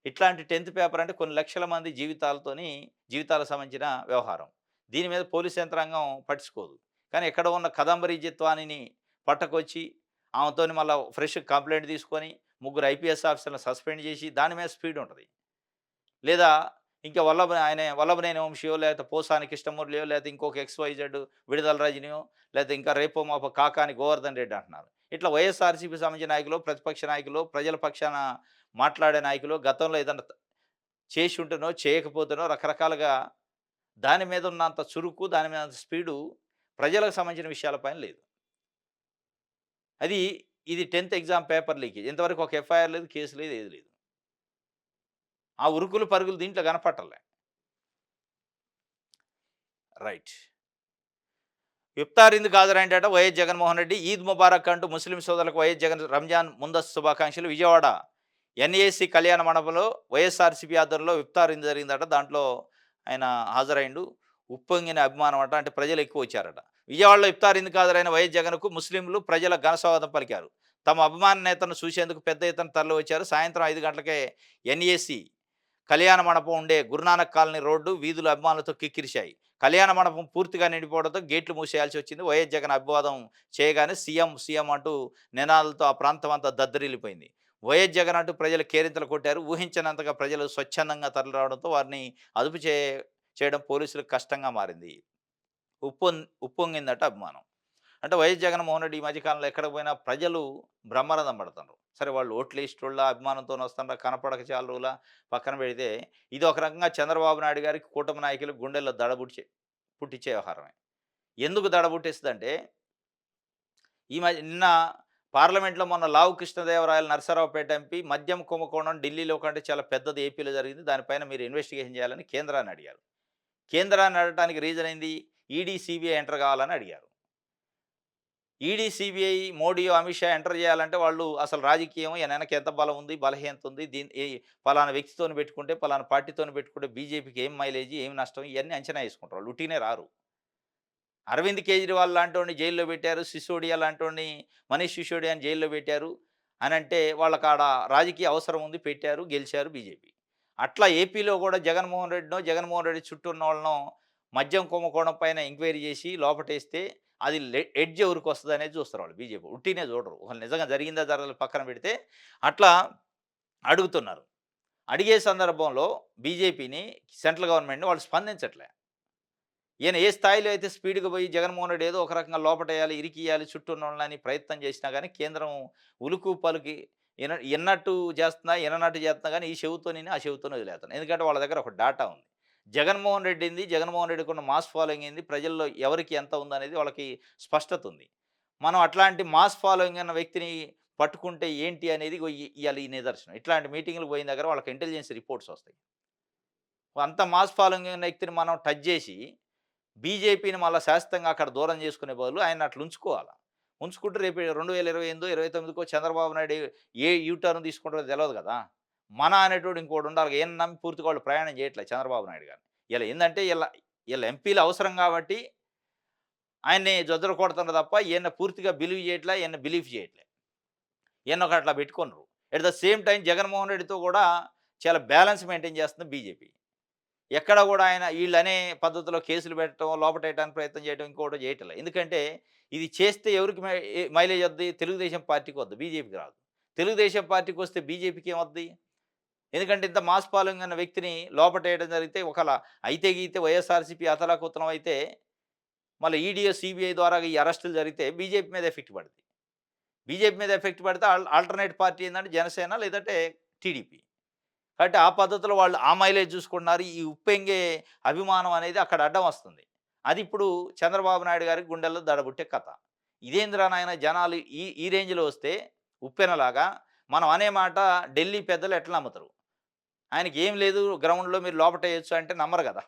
ఇట్లాంటి 10థ్ పేపర్ అంటే కొన్ని లక్షల మంది జీవితాలకు సంబంధించిన వ్యవహారం. దీని మీద పోలీస్ యంత్రాంగం పట్టించుకోదు. కానీ ఎక్కడ ఉన్న కదంబరి జిత్వానిని పట్టకొచ్చి ఆమెతోని మళ్ళా ఫ్రెష్ కంప్లెయింట్ తీసుకొని ముగ్గురు ఐపీఎస్ ఆఫీసర్లను సస్పెండ్ చేసి దాని మీద స్పీడ్ ఉంటది. లేదా ఇంకా వల్లభనేని వంశీయో, లేకపోతే పోసాని కృష్ణమురళియో, లేకపోతే ఇంకొక ఎక్స్‌వైజెడ్ విడుదల రజనియో, లేకపోతే ఇంకా రేపో మాపో కాకాని గోవర్ధన్ రెడ్డి అంటున్నారు. ఇట్లా వైఎస్ఆర్‌సీపీ సంబంధించిన నాయకులు, ప్రతిపక్ష నాయకులు, ప్రజల పక్షాన మాట్లాడే నాయకులు గతంలో ఏదన్నా చేసి ఉంటేనో, చేయకపోతేనో రకరకాలుగా దాని మీద ఉన్నంత చురుకు, దాని మీద అంత స్పీడు ప్రజలకు సంబంధించిన విషయాల పైన లేదు. అది ఇది 10థ్ ఎగ్జామ్ పేపర్ లీకేజ్. ఇంతవరకు ఒక ఎఫ్ఐఆర్ లేదు, కేసు లేదు, ఏది లేదు. ఆ ఉరుకులు పరుగులు దీంట్లో కనపట్టలే. రైట్. ఇఫ్తార్ ఎందుకు హాజరైండట వైఎస్ జగన్మోహన్ రెడ్డి. ఈద్ ముబారక్ అంటూ ముస్లిం సోదరులకు వైఎస్ జగన్ రంజాన్ ముందస్తు శుభాకాంక్షలు. విజయవాడ ఎన్ఏసి కళ్యాణ మండపంలో వైఎస్ఆర్సీపీ ఆధ్వర్యంలో ఇఫ్తార్ ఇందు జరిగిందట. దాంట్లో ఆయన హాజరైండు. ఉప్పొంగిన అభిమానం అట, అంటే ప్రజలు ఎక్కువ వచ్చారట. విజయవాడలో ఇఫ్తార్ ఇందుకు హాజరైన వైఎస్ జగన్కు ముస్లింలు ప్రజల ఘనస్వాగతం పలికారు. తమ అభిమాన నేతను చూసేందుకు పెద్ద ఎత్తున తరలి వచ్చారు. సాయంత్రం 5 గంటలకే ఎన్ఏసి కళ్యాణ మండపం ఉండే గురునానక్ కాలనీ రోడ్డు వీధులు అభిమానులతో కిక్కిరిశాయి. కళ్యాణ మండపం పూర్తిగా నిండిపోవడంతో గేట్లు మూసేయాల్సి వచ్చింది. వైఎస్ జగన్ అభివాదం చేయగానే సీఎం సీఎం అంటూ నినాదాలతో ఆ ప్రాంతం అంతా దద్దరిల్లిపోయింది. వైఎస్ జగన్ అంటూ ప్రజలు కేరింతలు కొట్టారు. ఊహించినంతగా ప్రజలు స్వచ్ఛందంగా తరలిరావడంతో వారిని అదుపు చేయడం పోలీసులకు కష్టంగా మారింది. ఉప్పొంగిందట అభిమానం. అంటే వైఎస్ జగన్మోహన్ రెడ్డి ఈ మధ్య కాలంలో ఎక్కడికి పోయినా ప్రజలు బ్రహ్మానందం పడుతున్నారు. సరే వాళ్ళు ఓట్లేసేటోళ్ళ అభిమానంతోని వస్తుండ్రా కనపడక చాలా రోజుల పక్కన పెడితే, ఇది ఒక రకంగా చంద్రబాబు నాయుడు గారికి కూటమి నాయకులకు గుండెల్లో పుట్టించే వ్యవహారమే. ఎందుకు దడ పుట్టిస్తదంటే, నిన్న పార్లమెంట్‌లో మొన్న లావు కృష్ణదేవరాయలు నరసరావుపేట ఎంపీ మద్యం కుంభకోణం ఢిల్లీలో కంటే చాలా పెద్దది ఏపీలో జరిగింది. దానిపైన మీరు ఇన్వెస్టిగేషన్ చేయాలని కేంద్రాన్ని అడిగారు. కేంద్రాన్ని అడగటానికి రీజన్ ఏంది? ఈడీ, సీబీఐ ఎంటర్ కావాలని అడిగారు. ED, CBI, Modi, Amit Shah enter చేయాలంటే వాళ్ళు అసలు రాజకీయం ఈయన వెనక ఎంత బలం ఉంది, బలహీనత ఉంది, పలానా వ్యక్తితోని పెట్టుకుంటే, పలానా పార్టీతోని పెట్టుకుంటే బీజేపీకి ఏం మైలేజీ, ఏం నష్టం ఇయన్నీ అంచనా వేసుకుంటారు. వాళ్ళు ఉట్టిగనే రారు. అరవింద్ కేజ్రీవాల్ లాంటోడిని జైల్లో పెట్టారు. సిసోడియా లాంటోడిని, మనీష్ సిసోడియాని జైల్లో పెట్టారు అనంటే వాళ్ళకాడ రాజకీయ అవసరం ఉంది పెట్టారు, గెలిచారు బీజేపీ. అట్లా ఏపీలో కూడా జగన్మోహన్ రెడ్డి చుట్టూ ఉన్నోళ్ళనో మద్యం కుంభకోణం పైన ఎంక్వైరీ చేసి లోపటేస్తే అది ఎడ్జ్ ఎవరికొస్తదనేది చూస్తారు వాళ్ళు బీజేపీ. ఉట్టినే చూడరు. ఒకవేళ నిజంగా జరిగిందా జరగలేదా పక్కన పెడితే అట్లా అడుగుతున్నారు. అడిగే సందర్భంలో బీజేపీని, సెంట్రల్ గవర్నమెంట్‌ని వాళ్ళు స్పందించట్లే. ఈయన ఏ స్థాయిలో అయితే స్పీడ్‌గా పోయి జగన్మోహన్ రెడ్డి ఏదో ఒక రకంగా లోపటేయాలి, ఇరికియ్యాలి చుట్టూ ఉన్నోళ్ళని ప్రయత్నం చేసినా గానీ, కేంద్రం ఉలుకు పలుకి ఇన్నట్టు చేస్తున్నా, ఇననట్టు చేస్తున్నా గానీ, ఈ చెవుతోని ఇని, ఆ చెవుతోని వదిలేత్తన్నారు. ఎందుకంటే వాళ్ళ దగ్గర ఒక డాటా ఉంది. జగన్మోహన్ రెడ్డికున్న మాస్ ఫాలోయింగ్ ఏంది, ప్రజల్లో ఎవరికి ఎంత ఉందనేది వాళ్ళకి స్పష్టత ఉంది. మనం అట్లాంటి మాస్ ఫాలోయింగ్ ఉన్న వ్యక్తిని పట్టుకుంటే ఏంటి అనేది ఇయాల ఈ నిదర్శనం. ఇట్లాంటి మీటింగ్‌లకు పోయిన దగ్గర వాళ్ళకి ఇంటెలిజెన్స్ రిపోర్ట్స్ వస్తాయి. అంత మాస్ ఫాలోయింగ్ ఉన్న వ్యక్తిని మనం టచ్ చేసి బీజేపీని మళ్ళా శాశ్వతంగా అక్కడ దూరం చేసుకునే బదులు ఆయన్ని అట్లా ఉంచుకోవాల. ఉంచుకుంటే రేపు 2028, 29కో చంద్రబాబు నాయుడు ఏ యూ టర్న్ తీసుకుంటారో తెలవదు గదా! అనేటోడు ఇంకోడు ఉండాలి. ఈయన్ని నమ్మి పూర్తిగా వాళ్ళు ప్రయాణం చేయట్లే చంద్రబాబు నాయుడు గారిని. ఏందంటే ఈళ్ళ ఎంపీలు అవసరం గాబట్టి ఆయన్ని జొద్దలు కొడుతున్నారు తప్ప ఈయన్ని పూర్తిగా బిలీవ్ చేయట్లే. ఈయన్ని బిలీవ్ చేయట్లే. ఈయన్నొక అట్లా పెట్టుకున్నారు. At the same time Jaganmohan రెడ్డితో కూడా చాలా బ్యాలెన్స్ మెయింటైన్ చేస్తుంది బీజేపీ. ఎక్కడ గూడా ఆయన ఈళ్ళనే పద్ధతిలో కేసులు పెట్టడం, లోపటేయడానికి ప్రయత్నం చేయడం, ఇంకోటి చేయట్లే. ఎందుకంటే ఇది చేస్తే ఎవరికి మైలేజ్ వద్ది? తెలుగుదేశం పార్టీకి వద్దు. బీజేపీకి రాదు. తెలుగుదేశం పార్టీకొస్తే బీజేపీకి ఏమొద్ది? ఎందుకంటే ఇంత మాస్ ఫాలోయింగ్ ఉన్న వ్యక్తిని లోపటేయడం జరిగితే ఒకవేళ అయితే గీతే వైఎస్ఆర్‌సీపీ అతలాకుతలం అయితే మళ్ళీ ఈడీఓ, సీబీఐ ద్వారా ఈ అరెస్టులు జరిగితే బీజేపీ మీద ఎఫెక్ట్ పడుద్ది. బీజేపీ మీద ఎఫెక్ట్ పడితే ఆల్టర్‌నేట్ పార్టీ ఏందంటే జనసేన లేదంటే టీడీపీ. కాబట్టి ఆ పద్ధతిలో వాళ్ళు ఆ మైలేజ్ చూసుకుంటున్నారు. ఈ ఉప్పొంగే అభిమానం అనేది అక్కడ అడ్డం వస్తుంది. అది ఇప్పుడు చంద్రబాబు నాయుడు గారికి గుండెల్లో దడబుట్టే కథ. ఇదేందిరా నాయన జనాలు ఈ ఈ రేంజ్‌లో వస్తే ఉప్పెనలాగా మనం అనే మాట ఢిల్లీ పెద్దలు ఎట్లా నమ్ముతారు? ఆయనకి ఏం లేదు గ్రౌండ్‌లో మీరు లోపటేయొచ్చు అంటే నమ్మరు గదా!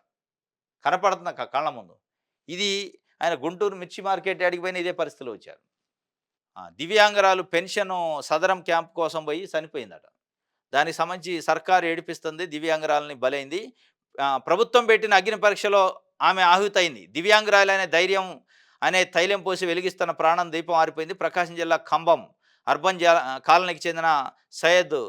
కనపడుతుంది కళ్ళ ముందు. ఇది ఆయన గుంటూరు మిర్చి మార్కెట్ యార్డ్‌కి పోయిన ఇదే పరిస్థితిలో వచ్చారు. దివ్యాంగురాలు పెన్షను సదరం క్యాంప్ కోసం పోయి చనిపోయిందట. దానికి సంబంధించి సర్కారు ఏడిపిస్తుంది. దివ్యాంగురాలిని బలైంది. ప్రభుత్వం పెట్టిన అగ్ని పరీక్షలో ఆమె ఆహుతయింది. దివ్యాంగురాలనే ధైర్యం అనే తైలం పోసి వెలిగిస్తున్న ప్రాణం దీపం ఆరిపోయింది. ప్రకాశం జిల్లా కంబం అర్బన్ కాలనీకి చెందిన సయ్యద్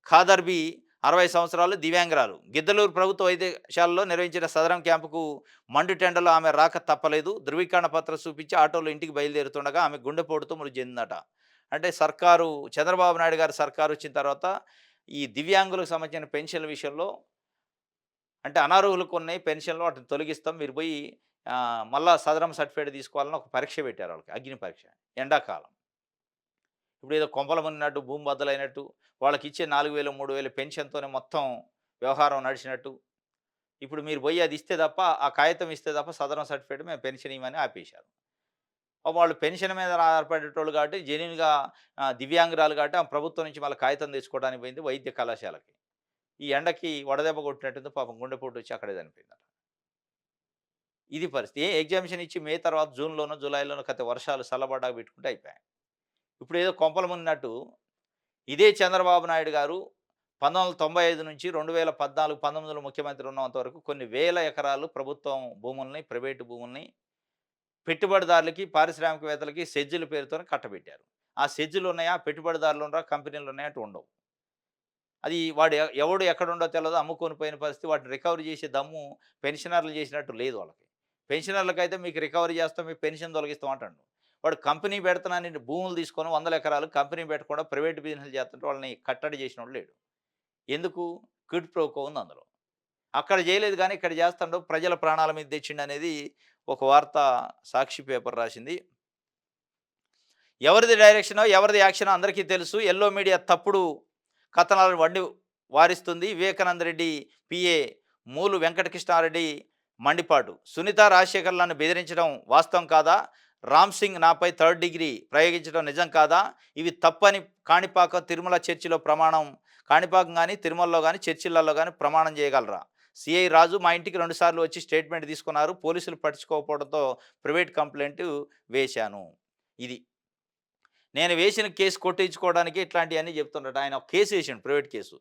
ఖాదర్బీ 60 సంవత్సరాలు దివ్యాంగురాలు. గిద్దలూరు ప్రభుత్వ వైద్యశాలలో నిర్వహించిన సదరం క్యాంపుకు మండుటెండలో ఆమె రాక తప్పలేదు. ధృవీకరణ పత్రం చూపించి ఆటోలో ఇంటికి బయలుదేరుతుండగా ఆమె గుండెపోటుతో మృతి చెందిందట. అంటే చంద్రబాబు నాయుడు గారి సర్కారు వచ్చిన తర్వాత ఈ దివ్యాంగులకు సంబంధించిన పెన్షన్ల విషయంలో అంటే అనార్హులకు ఉన్నాయి పెన్షన్లు వాటిని తొలగిస్తాం. మీరు పోయి మళ్ళా సదరం సర్టిఫికేట్ తీసుకోవాలని ఒక పరీక్ష పెట్టారు వాళ్ళకి. అగ్ని పరీక్ష. ఎండాకాలం. ఇప్పుడేదో కొంపలు మునిగినట్టు, భూమి బద్దలైనట్టు, వాళ్ళకిచ్చే 4000, 3000 పెన్షన్‌తోనే మొత్తం వ్యవహారం నడిచినట్టు. ఇప్పుడు మీరు పోయి అది ఇస్తే తప్ప, ఆ కాగితం ఇస్తే తప్ప సదరం సర్టిఫికేట్ మేము పెన్షన్ ఇయ్యమని ఆపేశారు. వాళ్ళు పెన్షన్ మీద ఆధారపడేటోళ్ళు కాబట్టి జెన్యూన్‌గా దివ్యాంగురాలు కాబట్టి ఆమె ప్రభుత్వం నుంచి మళ్ళీ కాగితం తెచ్చుకోవడానికి పోయింది వైద్య కళాశాలకి. ఈ ఎండకి వడదెబ్బ కొట్టినట్టుంది పాపం గుండెపోటు వచ్చి అక్కడే చనిపోయిందట. ఇది పరిస్థితి. ఎగ్జామినేషన్ ఇచ్చి మే తర్వాత జూన్‌లోనో, జులైలోనో కతే వర్షాలు చల్లబడ్డాక పెట్టుకుంటే అయిపాయే. ఇప్పుడేదో కొంపలు మునిగినట్టు ఇదే చంద్రబాబు నాయుడు గారు 1995 నుంచి 2014, 19లో ముఖ్యమంత్రి ఉన్నంత వరకు కొన్ని వేల ఎకరాలు ప్రభుత్వం భూముల్ని, ప్రైవేటు భూముల్ని పెట్టుబడిదారులకి, పారిశ్రామికవేత్తలకి సెజ్జుల పేరుతోని కట్టబెట్టారు. ఆ సెజ్జులున్నాయా? పెట్టుబడిదారులున్నారా? కంపెనీలున్నాయా? అంటే ఉండవు. అది వాడు ఎవడు ఎక్కడుండో తెలవదు. అమ్ముకొని పోయిన పరిస్థితి. వాటిని రికవరీ చేసే దమ్ము పెన్షనర్లు చేసినట్టు లేదు వాళ్ళకి. పెన్షనర్లకైతే మీకు రికవరీ చేస్తాం, మీ పెన్షన్ తొలగిస్తాం అంటాడు. వాడు కంపెనీ పెడతానని భూములు తీసుకొని 100 ఎకరాలు కంపెనీ పెట్టకుండా ప్రైవేట్ బిజినెస్‌లు చేస్తుంటే వాళ్ళని కట్టడి చేసినోడు లేడు. ఎందుకు? క్విడ్ ప్రోకో ఉంది అందులో. అక్కడ చేయలేదు గానీ ఇక్కడ చేస్తాండు. ప్రజల ప్రాణాల మీద తెచ్చిండనేది ఒక వార్త సాక్షి పేపర్ రాసింది. ఎవరిది డైరెక్షనో, ఎవరిది యాక్షనో అందరికీ తెలుసు. యెల్లో మీడియా తప్పుడు కథనాలను వారిస్తుంది. వివేకానంద రెడ్డి పిఏ మూలు వెంకటకృష్ణారెడ్డి మండిపాటు. సునీత, రాజశేఖర్‌లను బెదిరించడం వాస్తవం కాదా? రామ్ సింగ్ నాపై థర్డ్ డిగ్రీ ప్రయోగించడం నిజం కాదా? ఇవి తప్పని కాణిపాకం, తిరుమల చర్చిలో ప్రమాణం. కాణిపాకం గాని, తిరుమలలో గాని, చర్చిలలో గాని ప్రమాణం చేయగలరా? సిఐ రాజు మా ఇంటికి 2 సార్లు వచ్చి స్టేట్మెంట్ తీసుకున్నారు. పోలీసులు పట్టించుకోకపోవడంతో ప్రైవేట్ కంప్లెయింట్ వేశాను. ఇది. నేను వేసిన కేసు కొట్టించుకోవడానికి ఇట్లాంటియన్నీ చెప్తున్నాడు. ఆయన ఒక కేసు వేసిండు, ప్రైవేట్ కేసు.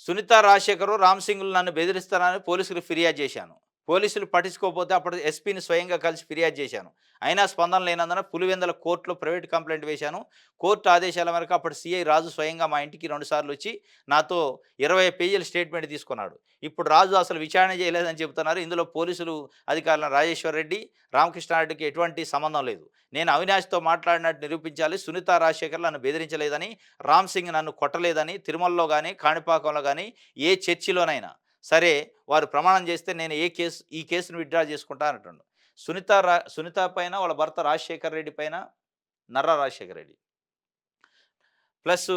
సునీత, రాజశేఖరు, రామ్ సింగ్‌లు నన్ను బెదిరిస్తున్నారని పోలీసులకు ఫిర్యాదు చేశాను. పోలీసులు పట్టించుకోకపోతే అప్పుడు ఎస్పీని స్వయంగా కలిసి ఫిర్యాదు చేశాను. అయినా స్పందన లేనందున పులివెందుల కోర్టులో ప్రైవేట్ కంప్లెయింట్ వేశాను. కోర్టు ఆదేశాల మేరకు అప్పటి సీఐ రాజు స్వయంగా మా ఇంటికి 2 సార్లు వచ్చి నాతో 20 పేజీల స్టేట్మెంట్ తీసుకున్నాడు. ఇప్పుడు రాజు అసలు విచారణ చేయలేదని చెబుతున్నారు. ఇందులో పోలీసులు అధికారులను రాజేశ్వర్ రెడ్డి, రామకృష్ణారెడ్డికి ఎటువంటి సంబంధం లేదు. నేను అవినాష్‌తో మాట్లాడినట్టు నిరూపించాలి. సునీత, రాజశేఖర్ నన్ను బెదిరించలేదని, రామ్ సింగ్ నన్ను కొట్టలేదని, తిరుమలలో గాని, కాణిపాకంలో గాని, ఏ చర్చిలోనైనా సరే వారు ప్రమాణం చేస్తే నేను ఈ కేసును విత్‌డ్రా చేసుకుంటా అంటుండు. సునీత పైన, వాళ్ళ భర్త రాజశేఖర్ రెడ్డి పైన, నర్రా రాజశేఖర్ రెడ్డి. ప్లస్సు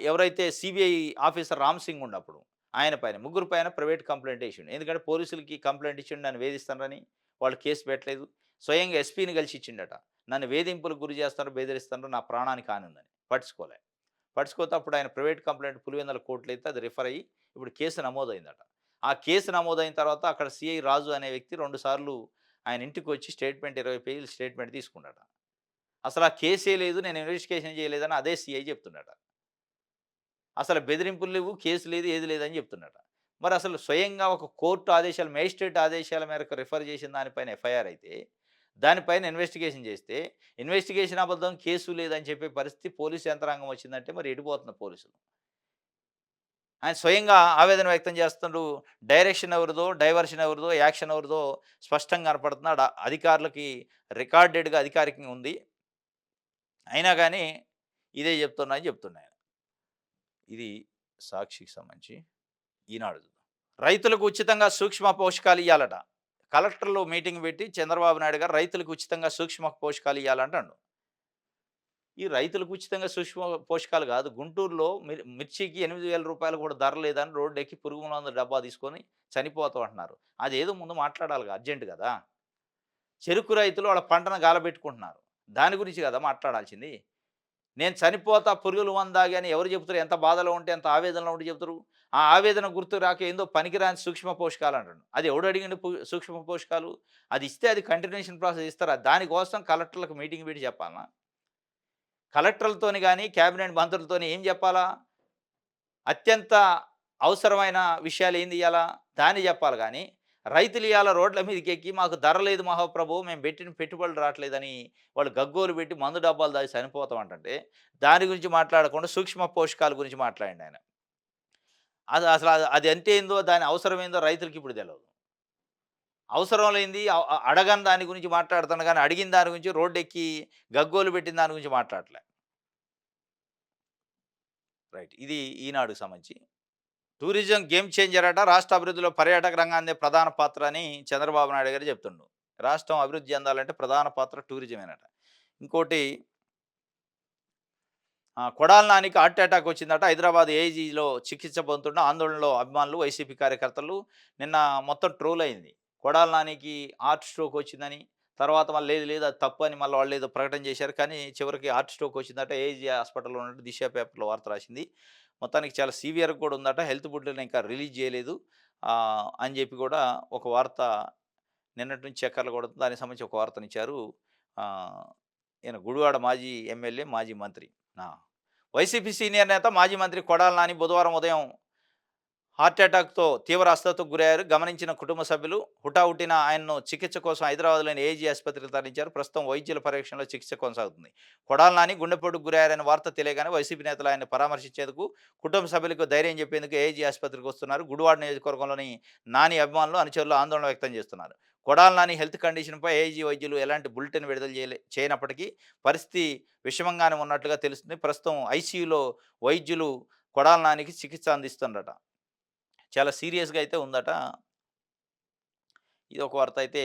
ఎవరైతే సీబీఐ ఆఫీసర్ రామ్ సింగ్ ఉన్నప్పుడు ఆయన పైన, ముగ్గురు పైన ప్రైవేట్ కంప్లెయింట్ ఏసిండు. ఎందుకంటే పోలీసులకి కంప్లెయింట్ ఇచ్చిండు, నన్ను వేధిస్తున్నారని. వాళ్ళు కేసు పెట్టలేదు. స్వయంగా ఎస్పీని కలిసి ఇచ్చిండట. నన్ను వేధింపులకు గురి చేస్తున్నారు, బెదిరిస్తున్నారు, నా ప్రాణానికి హాని ఉందని. పట్టించుకోలే. పట్టించుకోతే అప్పుడు ఆయన ప్రైవేట్ కంప్లెయింట్ పులివెందుల కోర్టులో అయితే అది రిఫర్ అయ్యి ఇప్పుడు కేసు నమోదైందట. ఆ కేసు నమోదైన తర్వాత అక్కడ సీఐ రాజు అనే వ్యక్తి 2 సార్లు ఆయన ఇంటికి వచ్చి స్టేట్మెంట్ 20 పేజీల స్టేట్మెంట్ తీసుకున్నాడట. అసలు ఆ కేసే లేదు, నేను ఇన్వెస్టిగేషన్ చేయలేదని అదే సీఐ చెప్తున్నాడట. అసలు బెదిరింపులు లేవు, కేసు లేదు, ఏది లేదని చెప్తున్నాడట. మరి అసలు స్వయంగా ఒక కోర్టు ఆదేశాలు, మేజిస్ట్రేట్ ఆదేశాల మేరకు రిఫర్ చేసిన దానిపైన ఎఫ్ఐఆర్ అయితే, దానిపైన ఇన్వెస్టిగేషన్ చేస్తే, ఇన్వెస్టిగేషన్ అబద్ధం, కేసు లేదని చెప్పే పరిస్థితి పోలీసు యంత్రాంగం వచ్చిందంటే మరి ఎటుపోతున్నారు పోలీసులు? ఆయన స్వయంగా ఆవేదన వ్యక్తం చేస్తుండు. డైరెక్షన్ ఎవరిదో, డైవర్షన్ ఎవరిదో, యాక్షన్ ఎవరిదో స్పష్టంగా కనపడుతుంది. అధికారులకి రికార్డెడ్‌గా అధికారికంగా ఉంది. అయినా గాని ఇదే చెప్తున్నా అని చెప్తున్నాయన. ఇది సాక్షికి సంబంధించి. ఈనాడు చూద్దాం. రైతులకు ఉచితంగా సూక్ష్మ పోషకాలు ఇయ్యాలట. కలెక్టర్‌లు మీటింగ్ పెట్టి చంద్రబాబు నాయుడు గారు రైతులకు ఉచితంగా సూక్ష్మ పోషకాలు ఇయ్యాలంటాండు. ఈ రైతులకు ఉచితంగా సూక్ష్మ పోషకాలు కాదు. గుంటూరులో మిర్చికి రూ. 8,000 కూడా ధర లేదని రోడ్డెక్కి పురుగు మందు డబ్బా తీసుకొని చనిపోతాం అంటున్నారు. అదేదో ముందు మాట్లాడాలిగా, అర్జెంట్ కదా! చెరుకు రైతులు వాళ్ళ పంటను గాలబెట్టుకుంటున్నారు. దాని గురించి కదా మాట్లాడాల్సింది. నేను చనిపోతా పురుగుల మందు తాగి అని ఎవరు చెప్తారు? ఎంత బాధలో ఉంటే, ఎంత ఆవేదనలో ఉంటే చెప్తారు? ఆ ఆవేదన గుర్తు రాక ఏందో పనికిరాని సూక్ష్మ పోషకాలు అంటుండు. అది ఎవడు అడిగిండు సూక్ష్మ పోషకాలు? అది ఇస్తే అది కంటిన్యూషన్ ప్రాసెస్ ఇస్తారా? దానికోసం కలెక్టర్లకు మీటింగ్ పెట్టి చెప్పాలనా? కలెక్టర్లతోని గాని, క్యాబినెట్ మంత్రులతోని ఏం చెప్పాలా? అత్యంత అవసరమైన విషయాలు ఏంది ఇయ్యాలా? దాన్ని చెప్పాలి గానీ, రైతులు ఇయాల రోడ్ల మీదకెక్కి మాకు ధర లేదు మహాప్రభు, మేము పెట్టిన పెట్టుబడులు రావట్లేదని వాళ్ళు గగ్గోలు పెట్టి మందు డబ్బాలు తాగి చనిపోతాం అంటుంటే, దాని గురించి మాట్లాడకుండా సూక్ష్మ పోషకాల గురించి మాట్లాడిండాయన. అది అంటే ఏందో, దాని అవసరం ఏందో రైతులకి ఇప్పుడు తెలవదు. అవసరం లేనిది అడగని దాని గురించి మాట్లాడుతున్నాడు గానీ, అడిగిన దాని గురించి రోడ్డెక్కి గగ్గోలు పెట్టిన దాని గురించి మాట్లాడట్లే. రైట్. ఇది ఈనాడుకి సంబంధించి. టూరిజం గేమ్ చేంజర్ అట. రాష్ట్ర అభివృద్ధిలో పర్యాటక రంగానిదే ప్రధాన పాత్ర అని చంద్రబాబు నాయుడు గారు చెప్తుండు. రాష్ట్రం అభివృద్ధి చెందాలంటే ప్రధాన పాత్ర టూరిజమేనట. ఇంకోటి కొడాలి నానికి హార్ట్ అటాక్ వచ్చిందట. హైదరాబాద్ ఏఐజీలో చికిత్స పొందుతున్న ఆందోళనలో అభిమానులు, వైసీపీ కార్యకర్తలు. నిన్న మొత్తం ట్రోల్ అయింది. కొడాలి నానికి హార్ట్ స్ట్రోక్ వచ్చిందని, తర్వాత మళ్ళీ లేదు లేదు అది తప్పు అని మళ్ళీ వాళ్ళు ఏదో ప్రకటన చేశారు. కానీ చివరికి హార్ట్ స్ట్రోక్ వచ్చిందట. ఏఐజీ హాస్పిటల్‌లో ఉన్నట్టు దిశ పేపర్‌లో వార్త రాసింది. మొత్తానికి చాలా సివియర్‌గా కూడా ఉందట. హెల్త్ బులెటిన్ ఇంకా రిలీజ్ చేయలేదు అని చెప్పి కూడా ఒక వార్త నిన్నటి నుంచి చక్కర్లు కొడుతుంది. దానికి సంబంధించి ఒక వార్తనిచ్చారు. ఆహ్, ఈయన గుడివాడ మాజీ ఎమ్మెల్యే, మాజీ మంత్రి. ఆ! వైసీపీ సీనియర్ నేత, మాజీ మంత్రి కొడాలి నాని బుధవారం ఉదయం హార్ట్ అటాక్‌తో తీవ్ర అస్వస్థతకు గురయ్యారు. గమనించిన కుటుంబ సభ్యులు హుటాహుటిన ఆయన్ను చికిత్స కోసం హైదరాబాద్‌లోని ఏజీ ఆసుపత్రికి తరలించారు. ప్రస్తుతం వైద్యుల పర్యవేక్షణలో చికిత్స కొనసాగుతుంది. కొడాలి నాని గుండెపోటుకు గురయ్యారనే వార్త తెలియగానే వైసీపీ నేతలు ఆయన్ని పరామర్శించేందుకు, కుటుంబ సభ్యులకు ధైర్యం చెప్పేందుకు ఏజీ ఆసుపత్రికి వస్తున్నారు. గుడివాడ నియోజకవర్గంలోని నాని అభిమానులు, అనుచరులు ఆందోళన వ్యక్తం చేస్తున్నారు. కొడాలి నాని హెల్త్ కండిషన్‌పై ఏఐజీ వైద్యులు ఎలాంటి బులెటిన్ విడుదల చేయనప్పటికీ పరిస్థితి విషమంగానే ఉన్నట్లుగా తెలుస్తుంది. ప్రస్తుతం ఐసీయూలో వైద్యులు కొడాలి నానికి చికిత్స అందిస్తుండట. చాలా సీరియస్‌గా అయితే ఉందట. ఇది ఒక వార్త అయితే,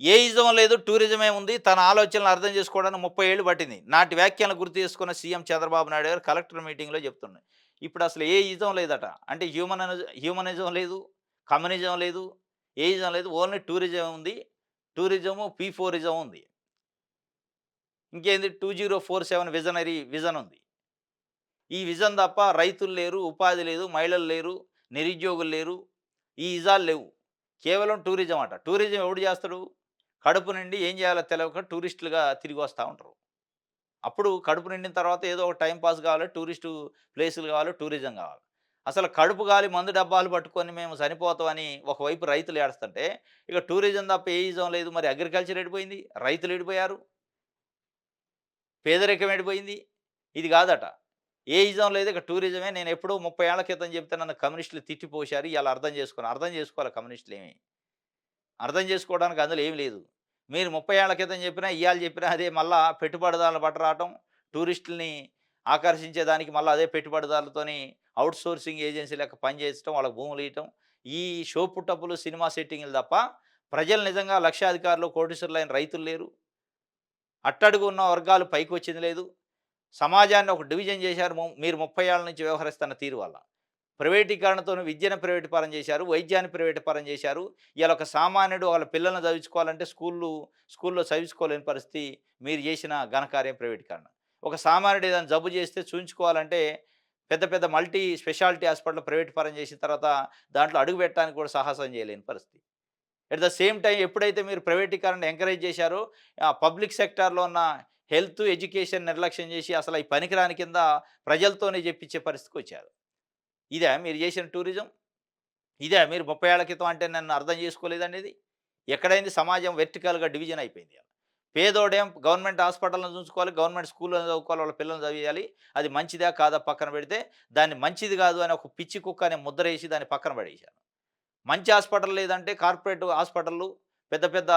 ఏయిజం లేదు టూరిజమే ఉంది. తన ఆలోచనలు అర్థం చేసుకోవడానికి 30 ఏళ్ళు పట్టింది. నాటి వ్యాఖ్యలను గుర్తు చేసుకున్న సీఎం చంద్రబాబు నాయుడు గారు కలెక్టర్ మీటింగ్‌లో చెప్తున్నారు. ఇప్పుడు అసలు ఏ ఇజం లేదట. అంటే హ్యూమనిజం లేదు, కమ్యూనిజం లేదు, ఏయిజం లేదు. ఓన్లీ టూరిజం ఉంది. టూరిజము పీ4ఇజం ఉంది. ఇంకేంది 2047 విజన్ ఉంది. ఈ విజన్ తప్ప రైతులు లేరు, ఉపాధి లేదు, మహిళలు లేరు, నిరుద్యోగులు లేరు. ఈ ఇజాలు లేవు. కేవలం టూరిజం అట. టూరిజం ఎవడు చేస్తాడు? కడుపు నిండి ఏం చేయాలో తెలవక టూరిస్టులుగా తిరిగి వస్తా ఉంటారు. అప్పుడు కడుపు నిండిన తర్వాత ఏదో ఒక టైమ్ పాస్ కావాలి, టూరిస్టు ప్లేసులు కావాలి, టూరిజం కావాలి. అసలు కడుపు గాలి మందు డబ్బాలు పట్టుకొని మేము చనిపోతామని ఒకవైపు రైతులు ఏడుస్తుంటే, ఇక టూరిజం తప్ప ఏ ఇజం లేదు. మరి అగ్రికల్చర్ ఎడిపోయింది? రైతులు ఎడిపోయారు? పేదరికం ఎడిపోయింది? ఇది కాదట. ఏ ఇజం లేదు. ఇక టూరిజమే. నేను ఎప్పుడో 30 ఏళ్ల క్రితం చెప్తే నన్ను కమ్యూనిస్టులు తిట్టిపోశారు. ఇయాల అర్థం చేసుకున్నారు. అర్థం చేసుకోవాలి కమ్యూనిస్టులేమి. అర్థం చేసుకోవడానికి అందులో ఏమి లేదు. మీరు 30 ఏళ్ల క్రితం చెప్పినా, ఇయాల చెప్పినా అదే మళ్ళా పెట్టుబడిదారులను పట్టరావటం, టూరిస్టులని ఆకర్షించేదానికి మళ్ళా అదే పెట్టుబడిదారులతోని ఔట్‌సోర్సింగ్ ఏజెన్సీ లెక్క పనిచేయటం, వాళ్ళకి భూములు ఇయటం. ఈ షో పుట్టప్పులు, సినిమా సెట్టింగులు తప్ప ప్రజలు నిజంగా లక్షాధికారులు, కోటీశ్వరులైన రైతులు లేరు. అట్టడుగు ఉన్న వర్గాలు పైకొచ్చింది లేదు. సమాజాన్ని ఒక డివిజన్ చేశారు. మీరు 30 ఏళ్ల నుంచి వ్యవహరిస్తున్న తీరు వల్ల. ప్రైవేటీకరణతోని విద్యను ప్రైవేట్ పరం చేశారు. వైద్యాన్ని ప్రైవేట్ పరం చేశారు. ఇయాల ఒక సామాన్యుడు వాళ్ళ పిల్లల్ని చదివించుకోవాలంటే స్కూల్లో చదివించుకోలేని పరిస్థితి మీరు చేసిన ఘనకార్యం ప్రైవేటీకరణ. ఒక సామాన్యుడు ఏదైనా జబ్బు చేస్తే చూయించుకోవాలంటే పెద్ద పెద్ద మల్టీ స్పెషాలిటీ హాస్పిటల్ ప్రైవేట్ పరం చేసిన తర్వాత దాంట్లో అడుగు పెట్టడానికి కూడా సాహసం చేయలేని పరిస్థితి. ఎట్ ద సేమ్ టైమ్ ఎప్పుడైతే మీరు ప్రైవేటీకరణ ఎంకరేజ్ చేశారో పబ్లిక్ సెక్టార్‌లో ఉన్న హెల్త్, ఎడ్యుకేషన్ నిర్లక్ష్యం చేసి అసలు ఈ పనికిరాని కింద ప్రజలతోనే చెప్పించే పరిస్థితికొచ్చారు. ఇదా మీరు చేసిన టూరిజం? ఇదా మీరు 30 ఏళ్ల క్రితం అంటే నన్ను అర్థం చేసుకోలేదనేది? ఎక్కడైంది సమాజం వెర్టికల్‌గా డివిజన్ అయిపోయింది ఇయాల. పేదోడేం గవర్నమెంట్ హాస్పిటల్‌లో చూసుకోవాలి, గవర్నమెంట్ స్కూల్‌లో చదువుకోవాలి, వాళ్ళ పిల్లల్ని చదివియాలి. అది మంచిదా కాదా పక్కన పెడితే, దాన్ని మంచిది కాదు అని ఒక పిచ్చి కుక్క అనే ముద్రేసి దాన్ని పక్కన పడేశారు. మంచి హాస్పిటల్ లేదంటే కార్పొరేట్ హాస్పిటల్‌లు, పెద్ద పెద్ద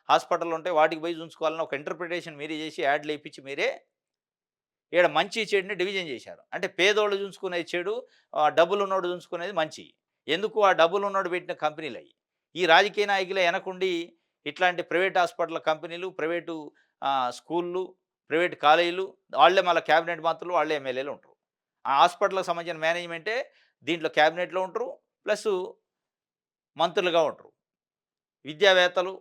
హాస్పిటల్‌లుంటాయి. వాటికి పోయి చూయించుకోవాలని ఒక ఇంటర్ప్రిటేషన్ మీరే చేసి యాడ్‌లేపిచ్చి మీరే ఈడ మంచి చెడుని డివిజన్ చేశారు. అంటే పేదోళ్ళు చూసుకునేది చెడు, డబ్బులున్నోడు చూసుకునేది మంచి. ఎందుకు ఆ డబ్బులున్నోడు పెట్టిన కంపెనీలయి. ఈ రాజకీయ నాయకులే ఎనకుండి ఇట్లాంటి ప్రైవేట్ హాస్పిటల్ కంపెనీలు, ప్రైవేటు స్కూల్లు, ప్రైవేట్ కాలేజీలు, వాళ్ళే మళ్ళా క్యాబినెట్ మంత్రులు, వాళ్ళే ఎమ్మెల్యేలు ఉంటారు. ఆ హాస్పిటల్‌కి సంబంధించిన మేనేజ్‌మెంటే దీంట్లో క్యాబినెట్‌లో ఉంటారు. ప్లస్సు మంత్రులుగా ఉంటారు. విద్యావేత్తలు,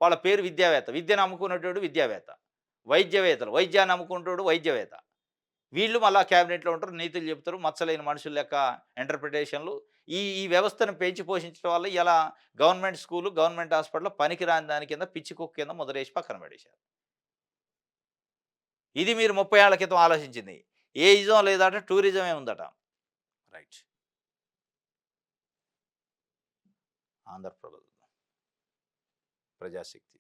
వాళ్ళ పేరు విద్యావేత్త. విద్యను అమ్ముకునేటోడు విద్యావేత్త. వైద్యవేత్తలు, వైద్యాన్ని అమ్ముకునేటోడు వైద్యవేత్త. వీళ్ళు మళ్ళా క్యాబినెట్‌లో ఉంటారు. నీతులు చెప్తారు. మచ్చలేని మనుషుల లెక్క ఇంటర్ప్రిటేషన్‌లు. ఈ వ్యవస్థను పెంచి పోషించడం వల్ల ఇలా గవర్నమెంట్ స్కూలు, గవర్నమెంట్ హాస్పిటల్ పనికిరాని దాని కింద పిచ్చి కుక్క కింద ముద్రేసి పక్కన పడేశారు. ఇది మీరు 30 ఏళ్ల క్రితం ఆలోచించింది. ఏ ఇజం లేదట, టూరిజమే ఉందట. రైట్. ఆంధ్రప్రభ ప్రజాశక్తి.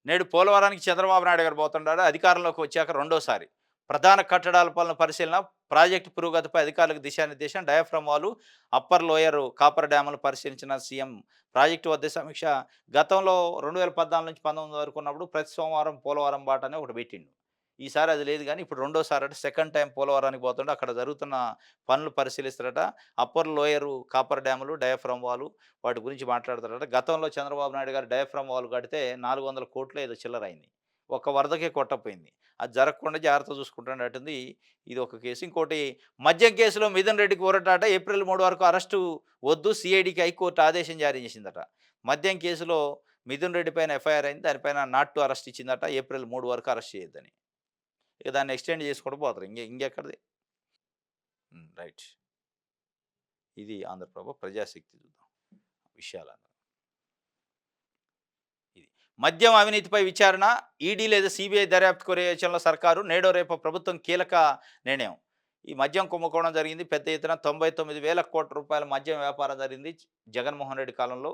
నేడు పోలవరానికి చంద్రబాబు నాయుడు గారు పోతున్నాడు. అధికారంలోకి వచ్చాక రెండోసారి. ప్రధాన కట్టడాల పనుల పరిశీలన, ప్రాజెక్టు పురోగతిపై అధికారులకు దిశానిర్దేశం, డయాఫ్రమ్ వాలు, అప్పర్ లోయర్ కాపర్ డ్యాములు పరిశీలించిన సీఎం. ప్రాజెక్టు వద్ద సమీక్ష. గతంలో 2014 నుంచి 19 వరకు ఉన్నప్పుడు ప్రతి సోమవారం పోలవరం బాట అని ఒకటి పెట్టిండు. ఈసారి అది లేదు గానీ ఇప్పుడు రెండోసారట సెకండ్ టైమ్ పోలవరానికి పోతుండు. అక్కడ జరుగుతున్న పనులు పరిశీలిస్తారట. అప్పర్ లోయరు కాపర్ డ్యాములు, డయాఫ్రమ్ వాలు వాటి గురించి మాట్లాడతారట. గతంలో చంద్రబాబు నాయుడు గారు డయాఫ్రమ్ వాల్ కడితే 400 కోట్లు ఏదో చిల్లరైంది. ఒక్క వరదకే కొట్టపోయింది. అది జరగకుండా జాగ్రత్త చూసుకుంటున్నట్టుంది. ఇది ఒక కేసు. ఇంకోటి మద్యం కేసులో మిథున్ రెడ్డికి ఊరటాట. ఏప్రిల్ 3 వరకు అరెస్టు వద్దు. సీఐడీకి హైకోర్టు ఆదేశం జారీ చేసిందట. మద్యం కేసులో మిథున్ రెడ్డి పైన ఎఫ్ఐఆర్ అయింది. దానిపైన నాట్ టు అరెస్ట్ ఇచ్చిందట. ఏప్రిల్ 3 వరకు అరెస్ట్ చేయొద్దని. ఇక దాన్ని ఎక్స్‌టెండ్ చేసుకుంటూ పోతారు. ఇంకెక్కడిది? రైట్. ఇది ఆంధ్రప్రభ ప్రజాశక్తి చూద్దాం విషయాలన్నీ. ఇది. మద్యం అవినీతిపై విచారణ, ఈడీ లేదా సీబీఐ దర్యాప్తు కోరే యోచనలో సర్కారు. నేడో రేపో ప్రభుత్వం కీలక నిర్ణయం. ఈ మద్యం కుంభకోణం జరిగింది. పెద్ద ఎత్తున 99,000 కోట్ల రూపాయల మద్యం వ్యాపారం జరిగింది జగన్మోహన్ రెడ్డి కాలంలో.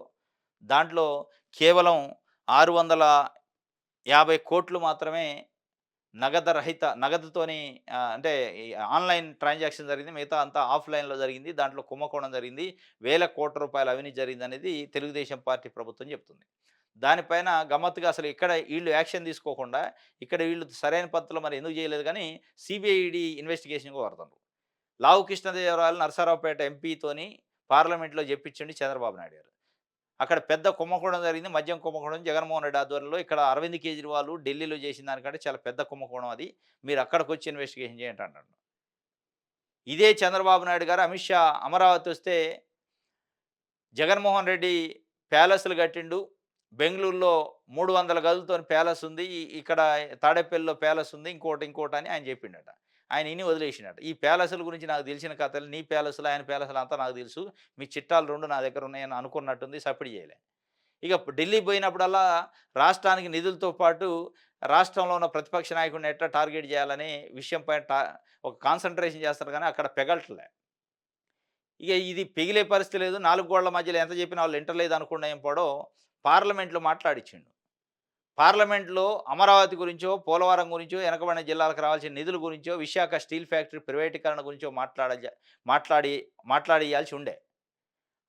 దాంట్లో కేవలం 650 కోట్లు మాత్రమే నగదుతోని అంటే ఈ ఆన్‌లైన్ ట్రాన్సాక్షన్ జరిగింది. మిగతా అంతా ఆఫ్‌లైన్‌లో జరిగింది. దాంట్లో కుంభకోణం జరిగింది. వేల కోట్ల రూపాయల అవినీతి జరిగిందనేది తెలుగుదేశం పార్టీ ప్రభుత్వం చెప్తుంది. దానిపైన గమ్మత్తుగా అసలు ఇక్కడ ఈళ్ళు యాక్షన్ తీసుకోకుండా, ఇక్కడ వీళ్ళు సరైన పద్ధతిలో మరి ఎందుకు చేయలేదు గానీ, సీబీఐ, ఈడీ ఇన్వెస్టిగేషన్‌కి కోరుతున్నారు. లావు కృష్ణదేవరాయలు నరసరావుపేట ఎంపీతోని పార్లమెంట్‌లో చెప్పించిండు చంద్రబాబు నాయుడు గారు. అక్కడ పెద్ద కుంభకోణం జరిగింది. మద్యం కుంభకోణం జగన్మోహన్ రెడ్డి ఆధ్వర్యంలో. ఇక్కడ అరవింద్ కేజ్రీవాల్ ఢిల్లీలో చేసిన దానికంటే చాలా పెద్ద కుంభకోణం అది. మీరు అక్కడికొచ్చి ఇన్వెస్టిగేషన్ చేయండి అంటాడు. ఇదే చంద్రబాబు నాయుడు గారు అమిత్ షా అమరావతి వస్తే జగన్మోహన్ రెడ్డి ప్యాలెస్‌లు కట్టిండు. బెంగుళూరులో 300 గదులతోని ప్యాలెస్ ఉంది. ఇక్కడ తాడేపల్లిలో ప్యాలెస్ ఉంది. ఇంకోటని ఆయన చెప్పిండట. ఆయన ఇని వదిలేసిండట. ఈ ప్యాలెస్‌ల గురించి నాకు తెలిసిన కథలు నీ ప్యాలెస్‌లు, ఆయన ప్యాలెస్‌లు అంతా నాకు తెలుసు. మీ చిట్టాలు 2 నా దగ్గర ఉన్నాయని అనుకున్నట్టుంది. సప్పుడు చేయలే. ఇక ఢిల్లీ పోయినప్పుడల్లా రాష్ట్రానికి నిధులతో పాటు రాష్ట్రంలో ఉన్న ప్రతిపక్ష నాయకుడిని ఎట్లా టార్గెట్ చేయాలనే విషయం పైన ఒక కాన్సంట్రేషన్ చేస్తారు కానీ అక్కడ పెగలట్లే. ఇక ఇది పెగిలే పరిస్థితి లేదు. 4 గోడల మధ్యలో ఎంత చెప్పినా వాళ్ళు వింటలేదు అనుకుండా ఏం పాడో పార్లమెంట్‌లో మాట్లాడిచ్చిండు. పార్లమెంట్‌లో అమరావతి గురించో, పోలవరం గురించో, వెనకబడిన జిల్లాలకు రావాల్సిన నిధుల గురించో, విశాఖ స్టీల్ ఫ్యాక్టరీ ప్రైవేటీకరణ గురించో మాట్లాడి మాట్లాడియాల్సి ఉండే.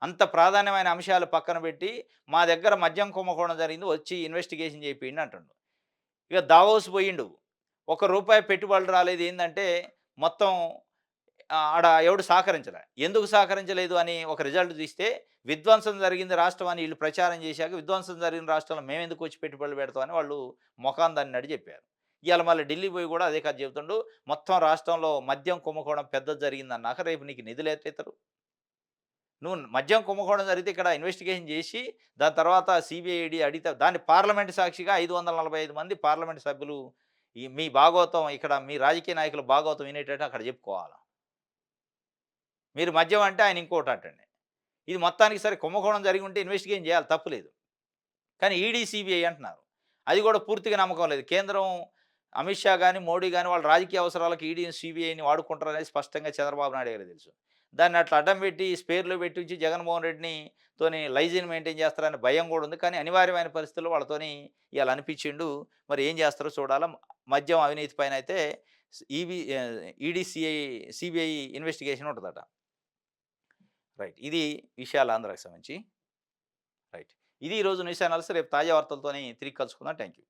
అంత ప్రాధాన్యమైన అంశాలు పక్కన పెట్టి, మా దగ్గర మద్యం కుంభకోణం జరిగింది వచ్చి ఇన్వెస్టిగేషన్ చేపియండి అంటుండు. ఇక దావోస్ పోయిండు. రూపాయి పెట్టుబడులు రాలేదు. ఏందంటే మొత్తం ఆడ ఎవడు సహకరించలే. ఎందుకు సహకరించలేదు అని ఒక రిజల్ట్ తీస్తే, విధ్వంసం జరిగింది రాష్ట్రం అని ఈళ్ళు ప్రచారం చేశాక, విధ్వంసం జరిగిన రాష్ట్రంలో మేమెందుకు వచ్చి పెట్టుబడులు పెడతామని వాళ్ళు మొఖాన దాన్నడి చెప్పారు. ఇయాల మళ్ళీ ఢిల్లీ పోయి కూడా అదే కథ చెబుతుండు. మొత్తం రాష్ట్రంలో మద్యం కుంభకోణం పెద్దది జరిగిందన్నాక రేపు నీకు నిధులెట్లిత్తరు? నువ్వు మద్యం కుంభకోణం జరిగితే ఇక్కడ ఇన్వెస్టిగేషన్ చేసి, దాని తర్వాత సీబీఐ, ఈడీ అడిగితే దాన్ని పార్లమెంట్ సాక్షిగా 545 మంది పార్లమెంట్ సభ్యులు మీ భాగవతం ఇక్కడ మీ రాజకీయ నాయకుల భాగవతం వినేటట్టు అక్కడ చెప్పుకోవాల. మీరు మద్యం అంటే ఆయన ఇంకోటంటండి. ఇది మొత్తానికి సరే కుంభకోణం జరిగి ఉంటే ఇన్వెస్టిగేషన్ చేయాలి తప్పులేదు. కానీ ఈడీ, సీబీఐ అంటున్నారు. అది కూడా పూర్తిగా నమ్మకం లేదు. కేంద్రం అమిత్ షా గాని, మోడీ గాని వాళ్ళ రాజకీయ అవసరాలకు ఈడీని, సీబీఐని వాడుకుంటారనేది స్పష్టంగా చంద్రబాబు నాయుడు గారికి తెలుసు. దాన్ని అట్లా అడ్డం పెట్టి స్పేర్‌లో పెట్టించి జగన్మోహన్ రెడ్డిని లైజీని మెయింటైన్ చేస్తారనే భయం కూడా ఉంది. కానీ అనివార్యమైన పరిస్థితుల్లో వాళ్ళతోని ఇయాల అనిపించిండు. మరి ఏం చేస్తారో చూడాలా. మద్యం అవినీతి పైన అయితే ఈడీ, సీబీఐ ఇన్వెస్టిగేషన్ ఉంటదట. రైట్. ఇది విషయాలు ఆంధ్రాకి సంబంధించి. రైట్. ఇది ఈరోజు న్యూస్ అనాలిసిస్. రేపు తాజా వార్తలతోని తిరిగి కలుసుకుందాం. Thank you.